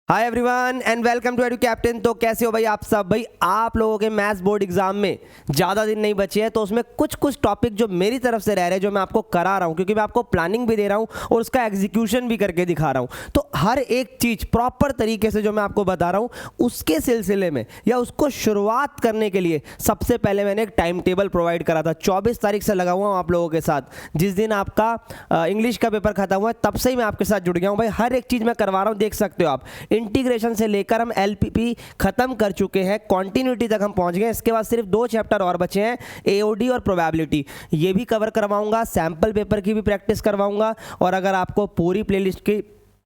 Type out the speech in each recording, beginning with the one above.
Hi everyone and welcome to Edu Captain. तो कैसे हो भाई आप सब। भाई आप लोगों के मैथ्स बोर्ड एग्जाम में ज़्यादा दिन नहीं बचे हैं, तो उसमें कुछ कुछ टॉपिक जो मेरी तरफ से रह रहे हैं जो मैं आपको करा रहा हूँ, क्योंकि मैं आपको प्लानिंग भी दे रहा हूँ और उसका एग्जीक्यूशन भी करके दिखा रहा हूँ। तो हर एक चीज़ प्रॉपर तरीके से जो मैं आपको बता रहा हूँ उसके सिलसिले में या उसको शुरुआत करने के लिए सबसे पहले मैंने एक टाइम टेबल प्रोवाइड करा था। 24 तारीख से लगा हुआ हूँ आप लोगों के साथ। जिस दिन आपका इंग्लिश का पेपर खत्म हुआ है तब से ही मैं आपके साथ जुड़ गया हूँ। भाई हर एक चीज़ मैं करवा रहा हूँ, देख सकते हो आप। इंटीग्रेशन से लेकर हम एलपीपी खत्म कर चुके हैं, कॉन्टिन्यूटी तक हम पहुंच गए। इसके बाद सिर्फ 2 चैप्टर और बचे हैं, एओडी और प्रोबेबिलिटी। ये भी कवर करवाऊंगा, सैंपल पेपर की भी प्रैक्टिस करवाऊंगा। और अगर आपको पूरी प्लेलिस्ट की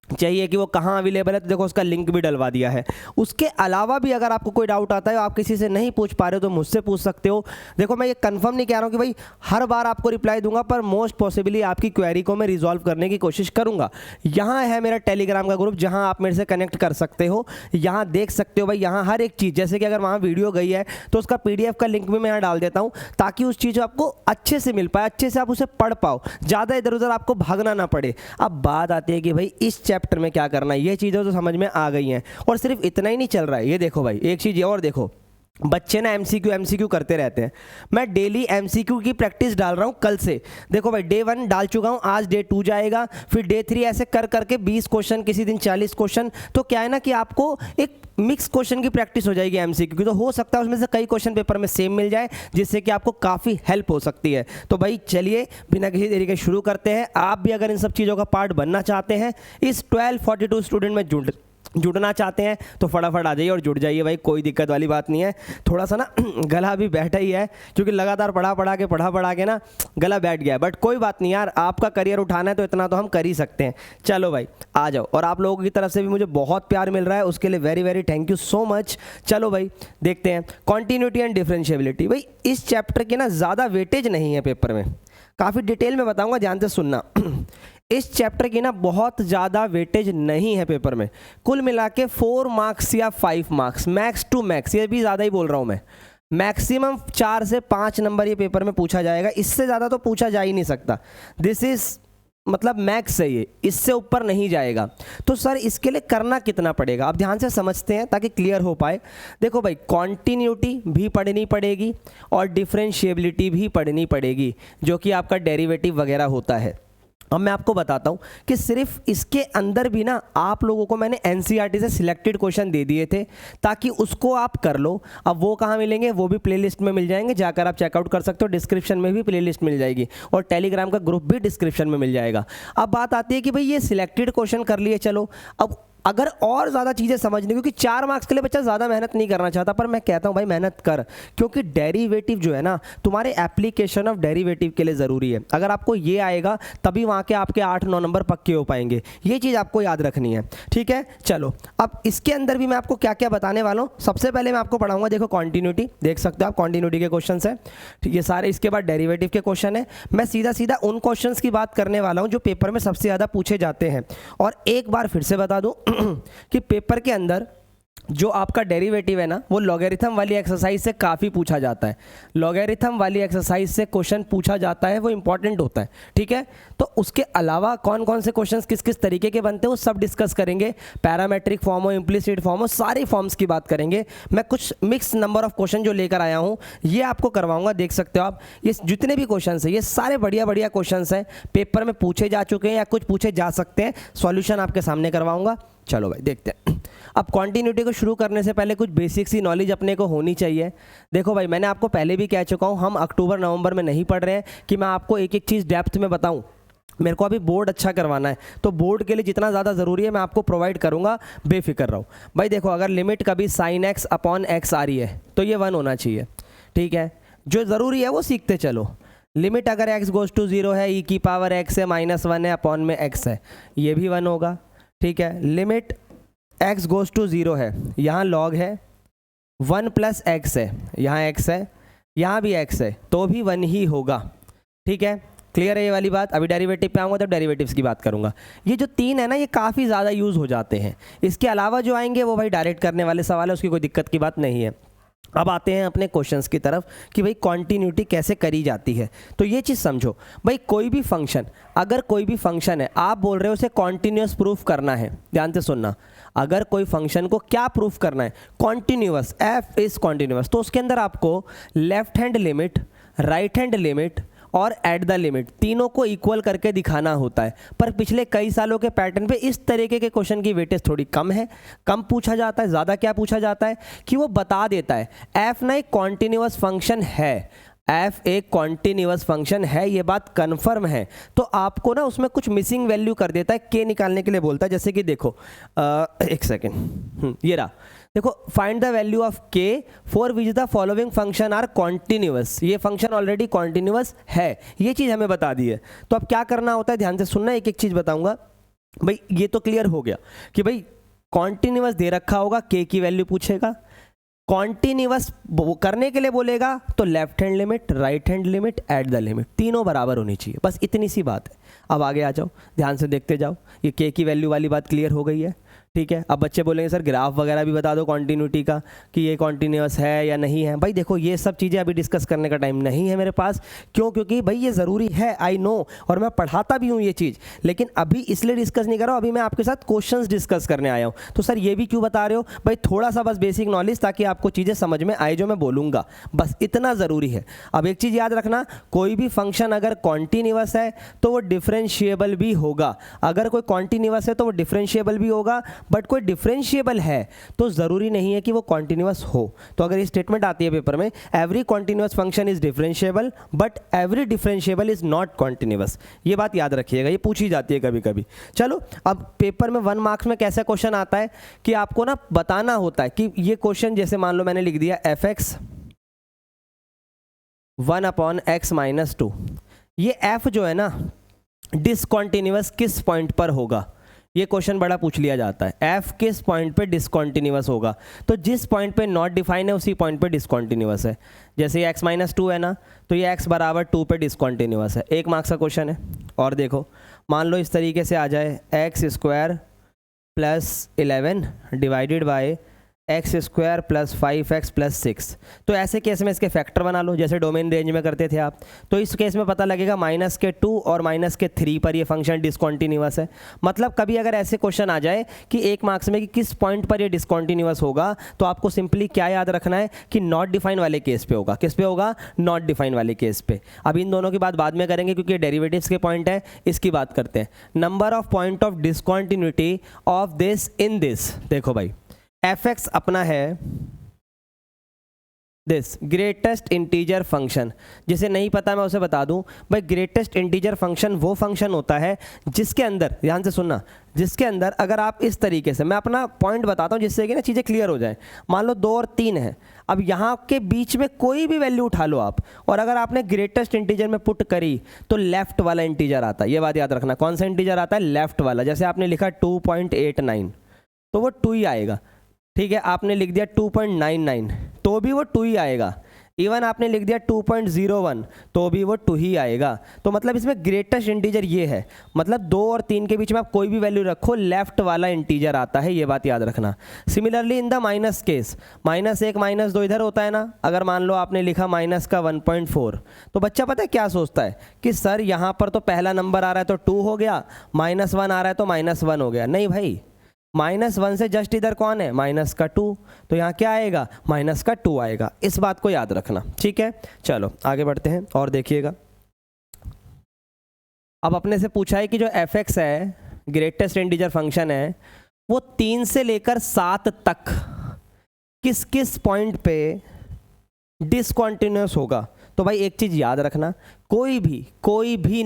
चाहिए कि वो कहाँ अवेलेबल है तो देखो उसका लिंक भी डलवा दिया है। उसके अलावा भी अगर आपको कोई डाउट आता है, आप किसी से नहीं पूछ पा रहे हो तो मुझसे पूछ सकते हो। देखो मैं ये कंफर्म नहीं कह रहा हूँ कि भाई हर बार आपको रिप्लाई दूंगा, पर मोस्ट पॉसिबली आपकी क्वेरी को मैं रिजॉल्व करने की कोशिश करूंगा। यहाँ है मेरा टेलीग्राम का ग्रुप जहाँ आप मेरे से कनेक्ट कर सकते हो। यहाँ देख सकते हो भाई, यहाँ हर एक चीज़, जैसे कि अगर वहाँ वीडियो गई है तो उसका PDF का लिंक भी मैं यहाँ डाल देता हूँ, ताकि उस चीज़ आपको अच्छे से मिल पाए, अच्छे से आप उसे पढ़ पाओ, ज़्यादा इधर उधर आपको भागना ना पड़े। अब बात आती है कि भाई इस चैप्टर में क्या करना है। ये चीज़ें तो समझ में आ गई हैं, और सिर्फ इतना ही नहीं चल रहा है। ये देखो भाई, एक चीज़ ये और देखो, बच्चे ना MCQ करते रहते हैं। मैं डेली MCQ की प्रैक्टिस डाल रहा हूँ कल से। देखो भाई, डे 1 डाल चुका हूँ, आज डे 2 जाएगा, फिर डे 3, ऐसे कर करके 20 क्वेश्चन, किसी दिन 40 क्वेश्चन। तो क्या है ना कि आपको एक मिक्स क्वेश्चन की प्रैक्टिस हो जाएगी MCQ की। तो हो सकता है उसमें से कई क्वेश्चन पेपर में सेम मिल जाए, जिससे कि आपको काफ़ी हेल्प हो सकती है। तो भाई चलिए बिना किसी देरी के शुरू करते हैं। आप भी अगर इन सब चीज़ों का पार्ट बनना चाहते हैं, इस 1242 स्टूडेंट में जुड़ना चाहते हैं, तो फटाफट आ जाइए और जुड़ जाइए भाई, कोई दिक्कत वाली बात नहीं है। थोड़ा सा ना गला भी बैठा ही है, क्योंकि लगातार पढ़ा के ना गला बैठ गया है, बट कोई बात नहीं यार, आपका करियर उठाना है तो इतना तो हम कर ही सकते हैं। चलो भाई आ जाओ। और आप लोगों की तरफ से भी मुझे बहुत प्यार मिल रहा है, उसके लिए very very thank you so much. चलो भाई देखते हैं कॉन्टिन्यूटी एंड डिफरेंशिएबिलिटी। भाई इस चैप्टर की ना ज़्यादा वेटेज नहीं है पेपर में, काफ़ी डिटेल में बताऊँगा, ध्यान से सुनना। इस चैप्टर की ना बहुत ज़्यादा वेटेज नहीं है पेपर में, कुल मिला के 4 मार्क्स या 5 मार्क्स मैक्स टू मैक्स, ये भी ज़्यादा ही बोल रहा हूँ मैं। मैक्सिमम 4 से 5 नंबर ये पेपर में पूछा जाएगा, इससे ज़्यादा तो पूछा जा ही नहीं सकता। दिस इज़ मतलब मैक्स है ये, इससे ऊपर नहीं जाएगा। तो सर इसके लिए करना कितना पड़ेगा, आप ध्यान से समझते हैं ताकि क्लियर हो पाए। देखो भाई, कॉन्टिन्यूटी भी पढ़नी पड़ेगी और डिफरेंशिएबिलिटी भी पढ़नी पड़ेगी, जो कि आपका डेरिवेटिव वगैरह होता है। अब मैं आपको बताता हूँ कि सिर्फ इसके अंदर भी ना आप लोगों को मैंने NCERT से सिलेक्टेड क्वेश्चन दे दिए थे, ताकि उसको आप कर लो। अब वो कहाँ मिलेंगे, वो भी प्लेलिस्ट में मिल जाएंगे, जाकर आप चेकआउट कर सकते हो। डिस्क्रिप्शन में भी प्लेलिस्ट मिल जाएगी, और टेलीग्राम का ग्रुप भी डिस्क्रिप्शन में मिल जाएगा। अब बात आती है कि भाई ये सिलेक्टेड क्वेश्चन कर लिए, चलो अब अगर और ज़्यादा चीज़ें समझनी, क्योंकि 4 मार्क्स के लिए बच्चा ज़्यादा मेहनत नहीं करना चाहता, पर मैं कहता हूँ भाई मेहनत कर, क्योंकि डेरिवेटिव जो है ना तुम्हारे एप्लीकेशन ऑफ डेरिवेटिव के लिए ज़रूरी है। अगर आपको ये आएगा तभी वहाँ के आपके 8-9 नंबर पक्के हो पाएंगे, ये चीज़ आपको याद रखनी है, ठीक है। चलो अब इसके अंदर भी मैं आपको क्या क्या बताने वाला हूँ। सबसे पहले मैं आपको पढ़ाऊँगा, देखो कॉन्टिन्यूटी, देख सकते हो आप कॉन्टिन्यूटी के क्वेश्चन है, ठीक है सारे। इसके बाद डेरिवेटिव के क्वेश्चन है। मैं सीधा सीधा उन क्वेश्चन की बात करने वाला हूँ जो पेपर में सबसे ज़्यादा पूछे जाते हैं। और एक बार फिर से बता दूँ कि पेपर के अंदर जो आपका डेरिवेटिव है ना, वो लॉगरिथम वाली एक्सरसाइज से काफ़ी पूछा जाता है। लॉगरिथम वाली एक्सरसाइज से क्वेश्चन पूछा जाता है, वो इंपॉर्टेंट होता है, ठीक है। तो उसके अलावा कौन कौन से क्वेश्चंस किस किस तरीके के बनते हैं वो सब डिस्कस करेंगे। पैरामेट्रिक फॉर्म हो, इम्प्लिसिट फॉर्म हो, सारी फॉर्म्स की बात करेंगे। मैं कुछ मिक्स नंबर ऑफ क्वेश्चन जो लेकर आया हूँ ये आपको करवाऊंगा। देख सकते हो आप, ये जितने भी क्वेश्चन हैं ये सारे बढ़िया बढ़िया क्वेश्चन हैं, पेपर में पूछे जा चुके हैं या कुछ पूछे जा सकते हैं। सॉल्यूशन आपके सामने करवाऊंगा। चलो भाई देखते हैं। अब कॉन्टिन्यूटी को शुरू करने से पहले कुछ बेसिक सी नॉलेज अपने को होनी चाहिए। देखो भाई, मैंने आपको पहले भी कह चुका हूँ, हम अक्टूबर नवंबर में नहीं पढ़ रहे हैं कि मैं आपको एक एक चीज़ डेप्थ में बताऊँ। मेरे को अभी बोर्ड अच्छा करवाना है, तो बोर्ड के लिए जितना ज़्यादा ज़रूरी है मैं आपको प्रोवाइड करूँगा, बेफिक्र रहो भाई। देखो अगर लिमिट कभी sin x अपॉन x आ रही है तो ये 1 होना चाहिए, ठीक है। जो ज़रूरी है वो सीखते चलो। लिमिट अगर x गोज़ टू 0 है, e की पावर x है, -1 है, अपॉन में x है, ये भी 1 होगा, ठीक है। लिमिट x गोज़ टू 0 है, यहाँ log है, 1 प्लस x है, यहाँ x है, यहाँ भी x है, तो भी 1 ही होगा, ठीक है। क्लियर है ये वाली बात। अभी डेरिवेटिव पे आऊँगा तो डेरिवेटिव्स की बात करूँगा। ये जो 3 है ना, ये काफ़ी ज़्यादा यूज़ हो जाते हैं। इसके अलावा जो आएंगे वो भाई डायरेक्ट करने वाले सवाल है, उसकी कोई दिक्कत की बात नहीं है। अब आते हैं अपने क्वेश्चंस की तरफ कि भाई कॉन्टिन्यूटी कैसे करी जाती है। तो ये चीज़ समझो भाई, कोई भी फंक्शन, अगर कोई भी फंक्शन है आप बोल रहे हो उसे कॉन्टिन्यूस प्रूफ करना है, ध्यान से सुनना। अगर कोई फंक्शन को क्या प्रूफ करना है, कॉन्टिन्यूअस, एफ इज कॉन्टिन्यूअस, तो उसके अंदर आपको left hand limit, right hand limit और एट द लिमिट तीनों को इक्वल करके दिखाना होता है। पर पिछले कई सालों के पैटर्न पे इस तरीके के क्वेश्चन की वेटेज थोड़ी कम है, कम पूछा जाता है। ज़्यादा क्या पूछा जाता है कि वो बता देता है एफ ना एक कॉन्टिन्यूअस फंक्शन है, एफ एक कॉन्टिन्यूअस फंक्शन है, ये बात कन्फर्म है, तो आपको ना उसमें कुछ मिसिंग वैल्यू कर देता है, के निकालने के लिए बोलता है। जैसे कि देखो एक सेकेंड, ये रहा, देखो find the value of k for which the following function are continuous. ये फंक्शन ऑलरेडी कॉन्टिन्यूअस है, ये चीज़ हमें बता दी है। तो अब क्या करना होता है, ध्यान से सुनना, एक एक चीज़ बताऊंगा भाई। ये तो क्लियर हो गया कि भाई कॉन्टिन्यूअस दे रखा होगा, के की वैल्यू पूछेगा, कॉन्टिन्यूअस करने के लिए बोलेगा तो left hand limit, right hand limit, at the limit तीनों बराबर होनी चाहिए, बस इतनी सी बात है। अब आगे आ जाओ, ध्यान से देखते जाओ, ये के की वैल्यू वाली बात क्लियर हो गई है, ठीक है। अब बच्चे बोलेंगे सर ग्राफ वगैरह भी बता दो कॉन्टिन्यूटी का कि ये कॉन्टिन्यूअस है या नहीं है। भाई देखो ये सब चीज़ें अभी डिस्कस करने का टाइम नहीं है मेरे पास, क्यों? क्योंकि भाई ये ज़रूरी है, आई नो, और मैं पढ़ाता भी हूँ ये चीज़, लेकिन अभी इसलिए डिस्कस नहीं कर रहा हूँ, अभी मैं आपके साथ क्वेश्चंस डिस्कस करने आया हूँ। तो सर ये भी क्यों बता रहे हो भाई? थोड़ा सा बस बेसिक नॉलेज, ताकि आपको चीज़ें समझ में आए जो मैं बोलूँगा, बस इतना ज़रूरी है। अब एक चीज़ याद रखना, कोई भी फंक्शन अगर कॉन्टिन्यूअस है तो वो डिफरेंशिएबल भी होगा। अगर कोई कॉन्टिन्यूअस है तो वो डिफरेंशिएबल भी होगा, बट कोई डिफरेंशिएबल है तो जरूरी नहीं है कि वो कॉन्टिन्यूअस हो। तो अगर ये स्टेटमेंट आती है पेपर में, every continuous function is differentiable but every differentiable is not continuous, ये बात याद रखिएगा, ये पूछी जाती है कभी कभी। चलो अब पेपर में 1 मार्क्स में कैसा क्वेश्चन आता है कि आपको ना बताना होता है कि ये क्वेश्चन, जैसे मान लो मैंने लिख दिया एफ एक्स 1/x-2, ये एफ जो है ना डिसकॉन्टिन्यूअस किस पॉइंट पर होगा, ये क्वेश्चन बड़ा पूछ लिया जाता है। एफ किस पॉइंट पे डिसकॉन्टिन्यूअस होगा, तो जिस पॉइंट पे नॉट डिफाइन है उसी पॉइंट पे डिसकॉन्टिन्यूअस है। जैसे ये x-2 है ना, तो ये x बराबर 2 पे डिसकॉन्टिन्यूअस है, 1 मार्क्स का क्वेश्चन है। और देखो मान लो इस तरीके से आ जाए x² + 11 divided by x² + 5x + 6, तो ऐसे केस में इसके फैक्टर बना लो, जैसे डोमेन रेंज में करते थे आप। तो इस केस में पता लगेगा -2 और -3 पर ये फंक्शन डिसकॉन्टिन्यूअस है। मतलब कभी अगर ऐसे क्वेश्चन आ जाए कि 1 मार्क्स में कि किस पॉइंट पर ये डिसकॉन्टिन्यूअस होगा, तो आपको सिंपली क्या याद रखना है कि नॉट डिफाइन वाले केस पे होगा। किस पे होगा? नॉट डिफाइन वाले केस पे। अब इन दोनों की बात बाद में करेंगे क्योंकि डेरिवेटिव्स के पॉइंट है, इसकी बात करते हैं। Number of point of discontinuity of this in this, देखो भाई एफ एक्स अपना है दिस ग्रेटेस्ट इंटीजर फंक्शन। जिसे नहीं पता मैं उसे बता दूं भाई, ग्रेटेस्ट इंटीजर फंक्शन वो फंक्शन होता है जिसके अंदर, ध्यान से सुनना, जिसके अंदर अगर आप इस तरीके से, मैं अपना पॉइंट बताता हूं जिससे कि ना चीज़ें क्लियर हो जाए। मान लो 2 और 3 है, अब यहाँ के बीच में कोई भी वैल्यू उठा लो आप, और अगर आपने ग्रेटेस्ट इंटीजर में पुट करी तो लेफ्ट वाला इंटीजर आता है। ये बात याद रखना, कौन सा इंटीजर आता है? लेफ्ट वाला। जैसे आपने लिखा 2.89 तो वो 2 ही आएगा, ठीक है। आपने लिख दिया 2.99 तो भी वो 2 ही आएगा। इवन आपने लिख दिया 2.01 तो भी वो 2 ही आएगा। तो मतलब इसमें ग्रेटेस्ट इंटीजर ये है, मतलब 2 और 3 के बीच में आप कोई भी वैल्यू रखो, लेफ्ट वाला इंटीजर आता है, ये बात याद रखना। Similarly in the minus case, -1 -2 इधर होता है ना, अगर मान लो आपने लिखा -1.4 तो बच्चा पता है क्या सोचता है कि सर यहाँ पर तो पहला नंबर आ रहा है तो 2 हो गया, -1 आ रहा है तो -1 हो गया। नहीं भाई, -1 से जस्ट इधर कौन है? -2, तो यहाँ क्या आएगा? -2 आएगा। इस बात को याद रखना, ठीक है। चलो आगे बढ़ते हैं और देखिएगा। अब अपने से पूछा है कि जो एफ एक्स है, ग्रेटेस्ट इंटीजर फंक्शन है, वो 3 से लेकर 7 तक किस किस पॉइंट पे डिसकॉन्टिन्यूअस होगा। तो भाई एक चीज़ याद रखना, कोई भी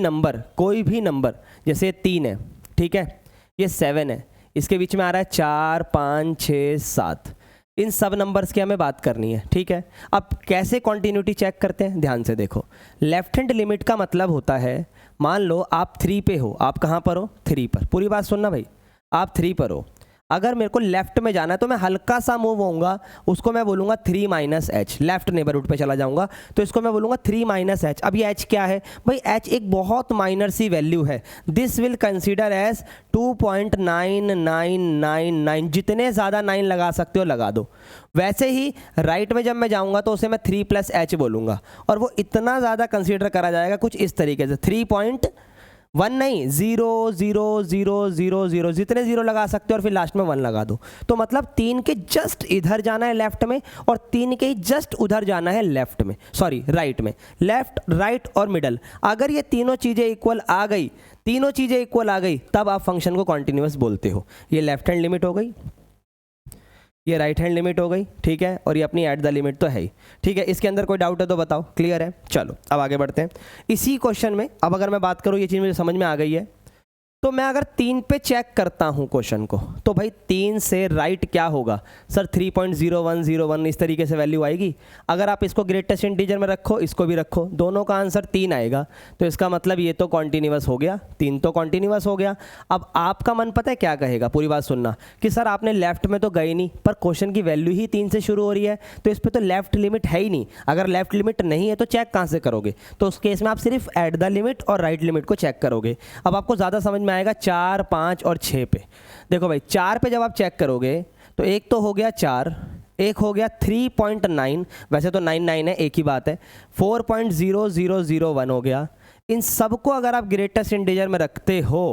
नंबर जैसे 3 है, ठीक है, ये 7 है, इसके बीच में आ रहा है 4, 5, 6, 7, इन सब नंबर्स की हमें बात करनी है, ठीक है। अब कैसे कॉन्टिन्यूटी चेक करते हैं? ध्यान से देखो, लेफ्ट हैंड लिमिट का मतलब होता है, मान लो आप 3 पे हो, आप कहाँ पर हो? 3 पर। पूरी बात सुनना भाई, आप 3 पर हो, अगर मेरे को लेफ्ट में जाना है तो मैं हल्का सा मूव होऊंगा, उसको मैं बोलूँगा 3 - h, लेफ्ट नेबरहुड पे चला जाऊंगा तो इसको मैं बोलूँगा 3 - h। अब ये h क्या है भाई? h एक बहुत माइनर सी वैल्यू है, दिस विल कंसीडर एज 2.9999, जितने ज़्यादा 9 लगा सकते हो लगा दो। वैसे ही राइट में जब मैं जाऊँगा तो उसे मैं 3 + h बोलूँगा, और वो इतना ज़्यादा कंसीडर करा जाएगा कुछ इस तरीके से, 3. 1 नहीं, 0 0 0 0 0, जितने जीरो लगा सकते हो और फिर लास्ट में 1 लगा दो। तो मतलब 3 के जस्ट इधर जाना है लेफ्ट में और 3 के जस्ट उधर जाना है लेफ्ट में, सॉरी राइट में। लेफ्ट, राइट और मिडल, अगर ये तीनों चीज़ें इक्वल आ गई, तीनों चीज़ें इक्वल आ गई, तब आप फंक्शन को कॉन्टिन्यूअस बोलते हो। ये लेफ्ट हैंड लिमिट हो गई, ये राइट हैंड लिमिट हो गई, ठीक है, और ये अपनी एट द लिमिट तो है ही, ठीक है। इसके अंदर कोई डाउट है तो बताओ, क्लियर है? चलो अब आगे बढ़ते हैं। इसी क्वेश्चन में अब अगर मैं बात करूँ, ये चीज़ मुझे समझ में आ गई है, तो मैं अगर 3 पे चेक करता हूँ क्वेश्चन को, तो भाई 3 से राइट क्या होगा सर? 3.0101 इस तरीके से वैल्यू आएगी। अगर आप इसको ग्रेटेस्ट इंटीजर में रखो, इसको भी रखो, दोनों का आंसर 3 आएगा। तो इसका मतलब ये तो कॉन्टिन्यूअस हो गया, 3 तो कॉन्टिन्यूअस हो गया। अब आपका मन पता है क्या कहेगा, पूरी बात सुनना, कि सर आपने लेफ्ट में तो गए नहीं, पर क्वेश्चन की वैल्यू ही 3 से शुरू हो रही है, तो इस पर तो लेफ्ट लिमिट है ही नहीं। अगर लेफ्ट लिमिट नहीं है तो चेक कहाँ से करोगे? तो उस केस में आप सिर्फ एट द लिमिट और राइट लिमिट को चेक करोगे। अब आपको ज़्यादा समझ में आएगा 4, 5 और 6 पे। देखो भाई 4 पे जब आप चेक करोगे तो एक तो हो गया 4, एक हो गया 3.9, वैसे तो 99 है, एक ही बात है, 4.0001 हो गया। इन सबको अगर आप ग्रेटेस्ट इंटीजर में रखते हो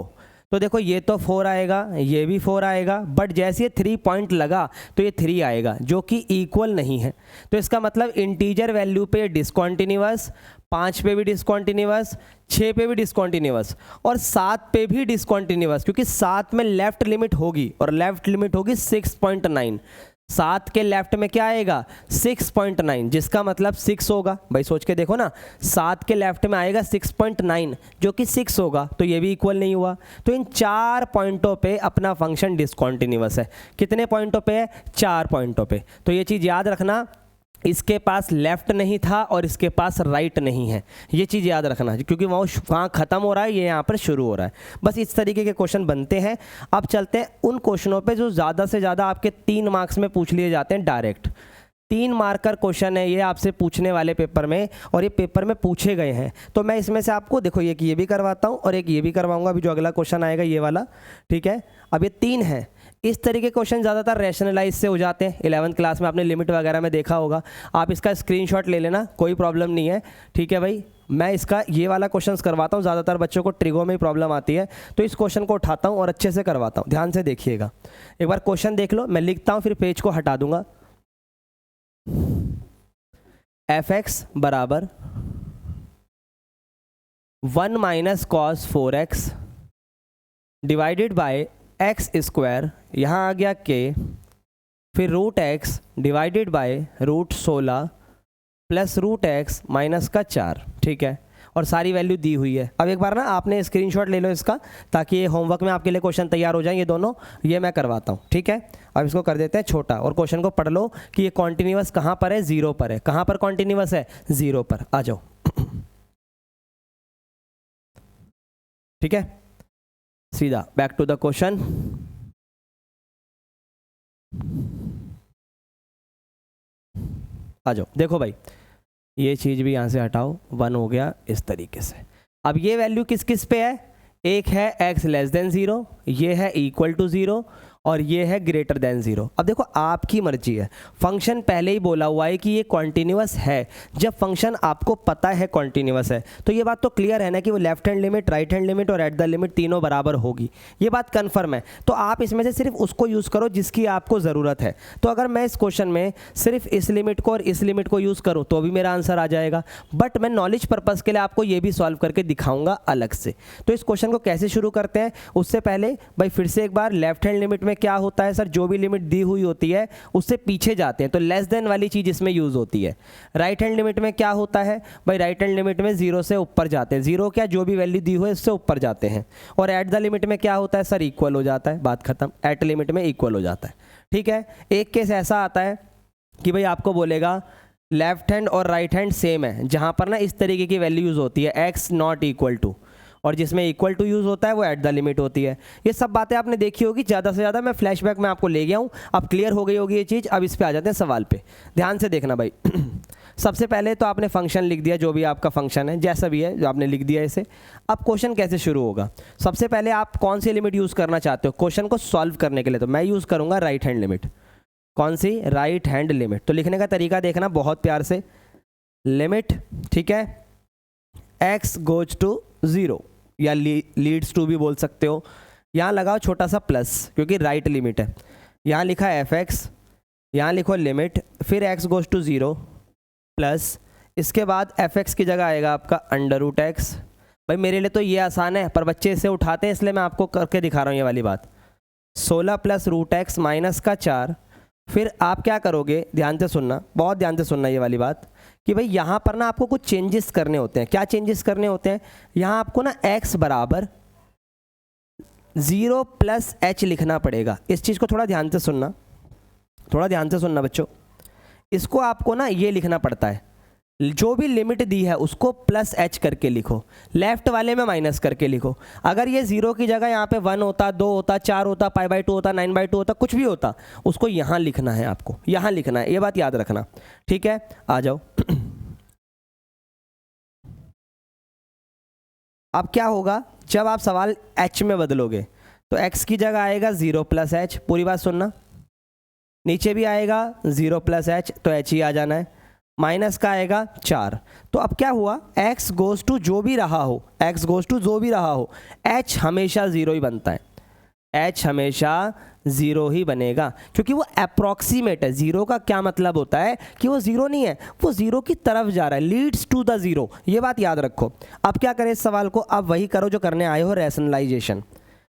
तो देखो ये तो 4 आएगा, ये भी 4 आएगा, बट जैसे ये 3 पॉइंट लगा तो ये 3 आएगा, जो कि इक्वल नहीं है। तो इसका मतलब इंटीजर वैल्यू पे डिसकॉन्टिन्यूअस, 5 पे भी डिसकॉन्टिन्यूअस, 6 पे भी डिसकॉन्टिन्यूअस और 7 पे भी डिसकॉन्टिन्यूअस, क्योंकि 7 में लेफ्ट लिमिट होगी और लेफ्ट लिमिट होगी 6.9। 7 के लेफ्ट में क्या आएगा? 6.9, जिसका मतलब 6 होगा। भाई सोच के देखो ना, 7 के लेफ्ट में आएगा 6.9 जो कि 6 होगा, तो ये भी इक्वल नहीं हुआ। तो इन 4 पॉइंटों पे अपना फंक्शन डिसकॉन्टिन्यूअस है। कितने पॉइंटों पे है? 4 पॉइंटों पे। तो ये चीज़ याद रखना, इसके पास लेफ्ट नहीं था और इसके पास राइट नहीं है, ये चीज़ याद रखना, क्योंकि वहाँ ख़त्म हो रहा है, ये यहाँ पर शुरू हो रहा है। बस इस तरीके के क्वेश्चन बनते हैं। अब चलते हैं उन क्वेश्चनों पे जो ज़्यादा से ज़्यादा आपके 3 मार्क्स में पूछ लिए जाते हैं डायरेक्ट। 3 मार्कर क्वेश्चन है ये आपसे पूछने वाले पेपर में, और ये पेपर में पूछे गए हैं। तो मैं इसमें से आपको देखो एक ये भी करवाता हूँ और एक ये भी करवाऊँगा, अभी जो अगला क्वेश्चन आएगा ये वाला, ठीक है। अब ये 3 है। इस तरीके के क्वेश्चन ज़्यादातर रैशनलाइज से हो जाते हैं। 11th क्लास में आपने लिमिट वगैरह में देखा होगा। आप इसका स्क्रीनशॉट ले लेना, कोई प्रॉब्लम नहीं है, ठीक है भाई। मैं इसका ये वाला क्वेश्चंस करवाता हूँ, ज़्यादातर बच्चों को ट्रिगो में ही प्रॉब्लम आती है, तो इस क्वेश्चन को उठाता हूँ और अच्छे से करवाता हूँ। ध्यान से देखिएगा, एक बार क्वेश्चन देख लो, मैं लिखता हूँ फिर पेज को हटा दूंगा। fx बराबर 1 minus cos 4x divided by x square, यहाँ आ गया k, फिर root x divided by root 16 plus root x minus का 4, ठीक है। और सारी वैल्यू दी हुई है। अब एक बार ना आपने स्क्रीनशॉट ले लो इसका, ताकि ये होमवर्क में आपके लिए क्वेश्चन तैयार हो जाए। ये दोनों ये मैं करवाता हूँ, ठीक है। अब इसको कर देते हैं छोटा और क्वेश्चन को पढ़ लो कि ये कॉन्टिन्यूअस कहाँ पर है? 0 पर है। कहाँ पर कॉन्टिन्यूअस है? 0 पर। आ जाओ, ठीक है, सीधा बैक टू द क्वेश्चन। आ जाओ, देखो भाई ये चीज़ भी यहाँ से हटाओ, 1 हो गया इस तरीके से। अब ये वैल्यू किस किस पे है? एक है x लेस देन 0, ये है इक्वल टू 0 और ये है ग्रेटर देन 0। अब देखो आपकी मर्जी है, फंक्शन पहले ही बोला हुआ है कि ये कॉन्टिन्यूअस है। जब फंक्शन आपको पता है कॉन्टिन्यूअस है तो ये बात तो क्लियर है ना कि वो left hand limit, right hand limit और एट द लिमिट तीनों बराबर होगी, ये बात कन्फर्म है। तो आप इसमें से सिर्फ उसको यूज़ करो जिसकी आपको ज़रूरत है। तो अगर मैं इस क्वेश्चन में सिर्फ इस लिमिट को और इस लिमिट को यूज़ करूँ तो भी मेरा आंसर आ जाएगा, बट मैं नॉलेज पर्पज़ के लिए आपको ये भी सॉल्व करके दिखाऊंगा अलग से। तो इस क्वेश्चन को कैसे शुरू करते हैं, उससे पहले भाई फिर से एक बार, लेफ्ट हैंड लिमिट में क्या होता है सर? जो भी लिमिट दी हुई होती है उससे पीछे जाते हैं, तो लेस देन वाली चीज इसमें यूज होती है। राइट हैंड लिमिट में क्या होता है भाई? राइट हैंड लिमिट में 0 से ऊपर जाते हैं, 0 क्या, जो भी वैल्यू दी हुई है उससे ऊपर जाते हैं। और एट द लिमिट में क्या होता है सर? इक्वल हो जाता है, बात खत्म। एट लिमिट में इक्वल हो जाता है, ठीक है। एक केस ऐसा आता है कि भाई आपको बोलेगा लेफ्ट हैंड और राइट हैंड सेम है, जहां पर ना इस तरीके की वैल्यू यूज होती है x नॉट इक्वल टू, और जिसमें इक्वल टू यूज़ होता है वो एट द लिमिट होती है। ये सब बातें आपने देखी होगी, ज़्यादा से ज़्यादा मैं फ्लैशबैक में आपको ले गया हूँ, अब क्लियर हो गई होगी ये चीज़। अब इस पे आ जाते हैं सवाल पे, ध्यान से देखना भाई। सबसे पहले तो आपने फंक्शन लिख दिया, जो भी आपका फंक्शन है जैसा भी है जो आपने लिख दिया इसे। अब क्वेश्चन कैसे शुरू होगा? सबसे पहले आप कौन सी लिमिट यूज़ करना चाहते हो क्वेश्चन को सॉल्व करने के लिए? तो मैं यूज़ करूँगा राइट हैंड लिमिट। कौन सी? Right hand limit. तो लिखने का तरीका देखना बहुत प्यार से, लिमिट, ठीक है, x गोज टू 0, या लीड्स टू भी बोल सकते हो। यहाँ लगाओ छोटा सा प्लस क्योंकि राइट लिमिट है। यहाँ लिखा है एफ एक्स, यहाँ लिखो लिमिट, फिर एक्स गोज टू 0 प्लस, इसके बाद एफ एक्स की जगह आएगा आपका अंडर रूट एक्स। भाई मेरे लिए तो ये आसान है पर बच्चे इसे उठाते हैं इसलिए मैं आपको करके दिखा रहा हूँ ये वाली बात। 16 प्लस रूट एक्स माइनस का 4, फिर आप क्या करोगे, ध्यान से सुनना, बहुत ध्यान से सुनना ये वाली बात कि भाई यहाँ पर ना आपको कुछ चेंजेस करने होते हैं। क्या चेंजेस करने होते हैं, यहाँ आपको ना x बराबर 0 प्लस एच लिखना पड़ेगा। इस चीज़ को थोड़ा ध्यान से सुनना, थोड़ा ध्यान से सुनना बच्चों। इसको आपको ना ये लिखना पड़ता है, जो भी लिमिट दी है उसको प्लस एच करके लिखो, लेफ्ट वाले में माइनस करके लिखो। अगर ये 0 की जगह यहाँ पे 1 होता, 2 होता, 4 होता, π/2 होता, 9/2 होता, कुछ भी होता, उसको यहाँ लिखना है, आपको यहाँ लिखना है, ये बात याद रखना, ठीक है। आ जाओ। अब क्या होगा, जब आप सवाल h में बदलोगे तो x की जगह आएगा 0 प्लस एच, पूरी बात सुनना, नीचे भी आएगा 0 प्लस एच तो h ही आ जाना है, माइनस का आएगा 4। तो अब क्या हुआ, x गोज टू जो भी रहा हो, x गोज टू जो भी रहा हो, h हमेशा 0 ही बनता है, h हमेशा 0 ही बनेगा क्योंकि वो अप्रॉक्सीमेट है। 0 का क्या मतलब होता है कि वो 0 नहीं है, वो 0 की तरफ जा रहा है, लीड्स टू द 0, ये बात याद रखो। अब क्या करें इस सवाल को, अब वही करो जो करने आए हो, रैशनलाइजेशन,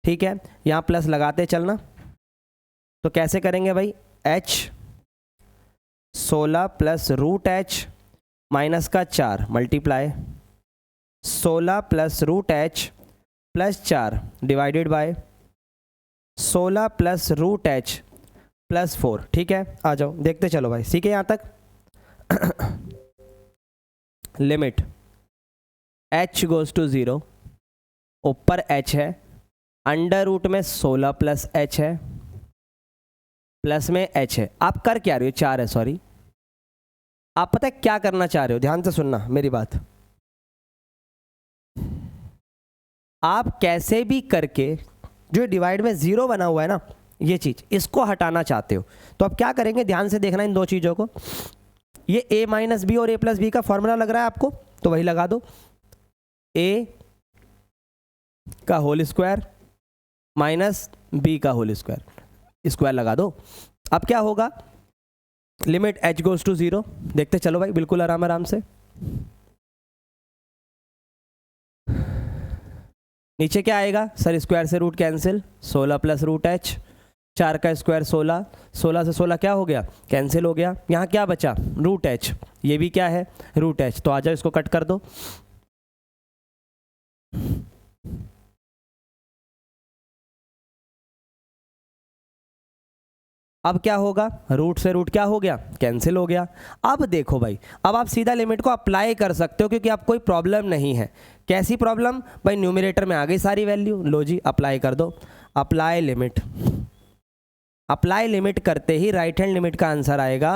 ठीक है। यहाँ प्लस लगाते चलना, तो कैसे करेंगे भाई, h 16 plus root h minus का 4 multiply 16 plus root h plus 4 divided by 16 plus root h plus 4, ठीक है। आ जाओ देखते चलो भाई, ठीक है यहाँ तक। लिमिट h गोज टू 0, ऊपर h है, अंडर रूट में 16 प्लस h है, प्लस में h है। आप कर क्या रहे हो, 4 है सॉरी, आप पता है क्या करना चाह रहे हो, ध्यान से सुनना मेरी बात। आप कैसे भी करके जो डिवाइड में 0 बना हुआ है ना, ये चीज़, इसको हटाना चाहते हो, तो अब क्या करेंगे, ध्यान से देखना इन दो चीज़ों को। ये a माइनस बी और a प्लस बी का फॉर्मूला लग रहा है आपको, तो वही लगा दो, a का होल स्क्वायर माइनस b का होल स्क्वायर, स्क्वायर लगा दो। अब क्या होगा, लिमिट h गोज टू 0, देखते चलो भाई बिल्कुल आराम आराम से। नीचे क्या आएगा सर, स्क्वायर से root cancel, 16 plus root h, 4 का स्क्वायर 16, 16 से 16 क्या हो गया, कैंसिल हो गया। यहाँ क्या बचा, रूट एच, ये भी क्या है रूट एच, तो आ जाओ इसको कट कर दो। अब क्या होगा, रूट से रूट क्या हो गया, कैंसिल हो गया। अब देखो भाई, अब आप सीधा लिमिट को अप्लाई कर सकते हो क्योंकि आप कोई प्रॉब्लम नहीं है। कैसी प्रॉब्लम भाई, न्यूमरेटर में आ गई सारी वैल्यू, लो जी अप्लाई कर दो, अप्लाई लिमिट। अप्लाई लिमिट करते ही राइट हैंड लिमिट का आंसर आएगा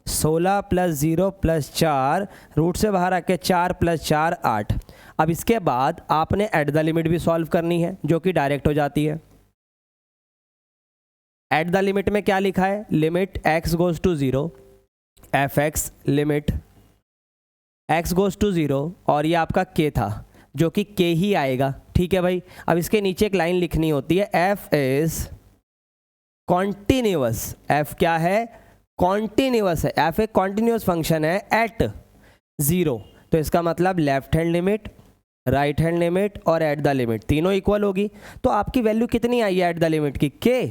16 प्लस 0 प्लस 4, रूट से बाहर आके 4 प्लस 4 8। अब इसके बाद आपने एट द लिमिट भी सॉल्व करनी है जो कि डायरेक्ट हो जाती है। एट द लिमिट में क्या लिखा है, limit x goes to 0 f x, limit x goes to 0 और ये आपका k था जो कि k ही आएगा, ठीक है भाई। अब इसके नीचे एक लाइन लिखनी होती है, f इज कॉन्टिन्यूअस, f क्या है, कॉन्टिन्यूअस है, f एक कॉन्टिन्यूअस फंक्शन है एट 0, तो इसका मतलब left hand limit, right hand limit और एट द लिमिट तीनों इक्वल होगी। तो आपकी वैल्यू कितनी आई है एट द लिमिट की, k,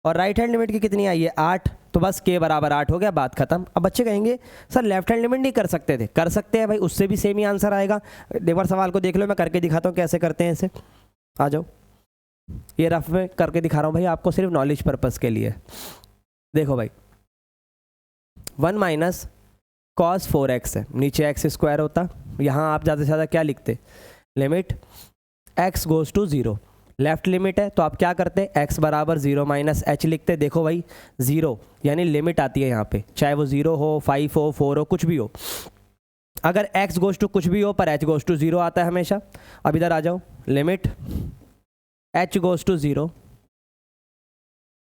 और राइट हैंड लिमिट की कितनी आई है 8, तो बस k बराबर 8 हो गया, बात खत्म। अब बच्चे कहेंगे सर लेफ्ट हैंड लिमिट नहीं कर सकते थे, कर सकते हैं भाई, उससे भी सेम ही आंसर आएगा। एक बार सवाल को देख लो, मैं करके दिखाता हूँ कैसे करते हैं इसे। आ जाओ, ये रफ में करके दिखा रहा हूँ भाई आपको, सिर्फ नॉलेज पर्पस के लिए। देखो भाई 1 माइनस कॉस 4x है, नीचे x स्क्वायर होता, यहाँ आप ज़्यादा से ज़्यादा क्या लिखते, limit x goes to 0, left limit है तो आप क्या करते, x बराबर 0 माइनस एच लिखते। देखो भाई 0 यानी लिमिट आती है यहाँ पे, चाहे वो 0 हो, 5 हो, 4 हो, कुछ भी हो। अगर x गोज टू कुछ भी हो पर h गोज टू 0 आता है हमेशा। अब इधर आ जाओ, limit h goes to 0,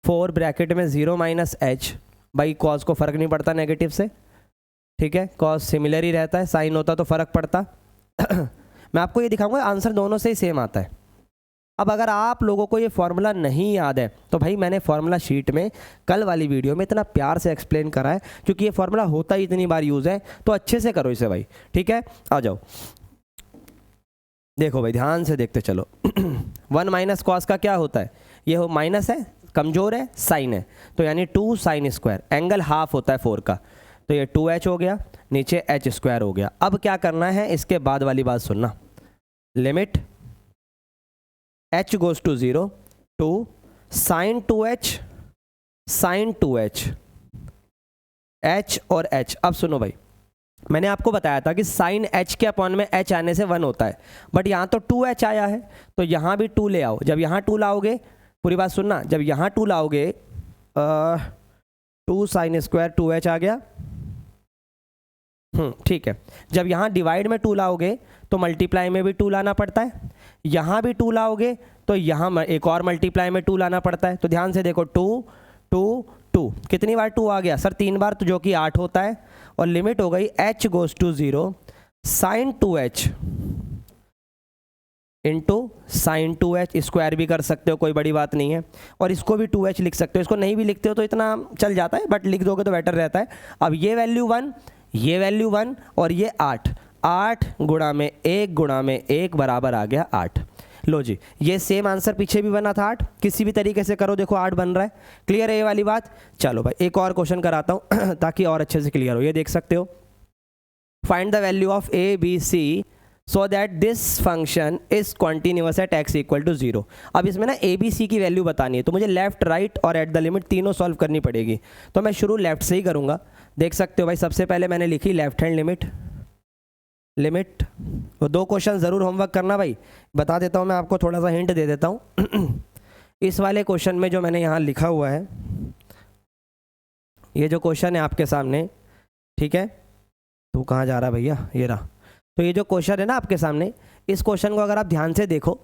4 bracket में 0 माइनस एच, भाई कॉस को फ़र्क नहीं पड़ता नेगेटिव से, ठीक है, कॉस सिमिलर ही रहता है, साइन होता तो फ़र्क पड़ता। मैं आपको ये दिखाऊंगा आंसर दोनों से ही सेम आता है। अब अगर आप लोगों को ये फॉर्मूला नहीं याद है तो भाई मैंने फॉर्मूला शीट में कल वाली वीडियो में इतना प्यार से एक्सप्लेन करा है, क्योंकि ये फॉर्मूला होता ही इतनी बार यूज़ है, तो अच्छे से करो इसे भाई, ठीक है। आ जाओ, देखो भाई ध्यान से देखते चलो। 1 माइनस कॉस का क्या होता है, ये हो माइनस है, कमज़ोर है, साइन है, तो यानी 2 साइन स्क्वायर, एंगल हाफ होता है 4 का, तो ये 2h हो गया, नीचे h स्क्वायर हो गया। अब क्या करना है, इसके बाद वाली बात सुनना, limit h goes to 0 two sine 2h sine 2h, h और h। अब सुनो भाई, मैंने आपको बताया था कि साइन h के अपॉन में h आने से 1 होता है, बट यहाँ तो 2h आया है, तो यहाँ भी 2 ले आओ। जब यहाँ 2 लाओगे, पूरी बात सुनना, जब यहाँ 2 लाओगे 2 साइन स्क्वायर 2h आ गया, ठीक है। जब यहाँ डिवाइड में 2 लाओगे तो मल्टीप्लाई में भी 2 लाना पड़ता है, यहाँ भी 2 लाओगे तो यहाँ एक और मल्टीप्लाई में 2 लाना पड़ता है। तो ध्यान से देखो, 2 2 2, कितनी बार 2 आ गया सर, 3 बार, तो जो कि 8 होता है, और लिमिट हो गई h goes to 0 sine 2h into sine 2h, square भी कर सकते हो, कोई बड़ी बात नहीं है, और इसको भी 2h लिख सकते हो, इसको नहीं भी लिखते हो तो इतना चल जाता है, बट लिख दोगे तो बेटर रहता है। अब ये वैल्यू 1, ये वैल्यू 1 और ये 8, 8 गुणा में 1 गुणा में 1 बराबर आ गया 8। लो जी, ये सेम आंसर पीछे भी बना था 8, किसी भी तरीके से करो, देखो 8 बन रहा है। क्लियर है ये वाली बात? चलो भाई एक और क्वेश्चन कराता हूँ ताकि और अच्छे से क्लियर हो। ये देख सकते हो, find the value of a b c so that this function is continuous at x equal to 0। अब इसमें ना ए बी सी की वैल्यू बतानी है, तो मुझे लेफ्ट राइट और एट द लिमिट तीनों सॉल्व करनी पड़ेगी, तो मैं शुरू लेफ्ट से ही करूँगा। देख सकते हो भाई, सबसे पहले मैंने लिखी लेफ्ट हैंड लिमिट, लिमिट वो 2 क्वेश्चन ज़रूर होमवर्क करना भाई, बता देता हूँ मैं आपको, थोड़ा सा हिंट दे देता हूँ। इस वाले क्वेश्चन में जो मैंने यहाँ लिखा हुआ है, ये जो क्वेश्चन है आपके सामने, ठीक है, तू कहाँ जा रहा भैया, ये रहा। तो ये जो क्वेश्चन है ना आपके सामने, इस क्वेश्चन को अगर आप ध्यान से देखो,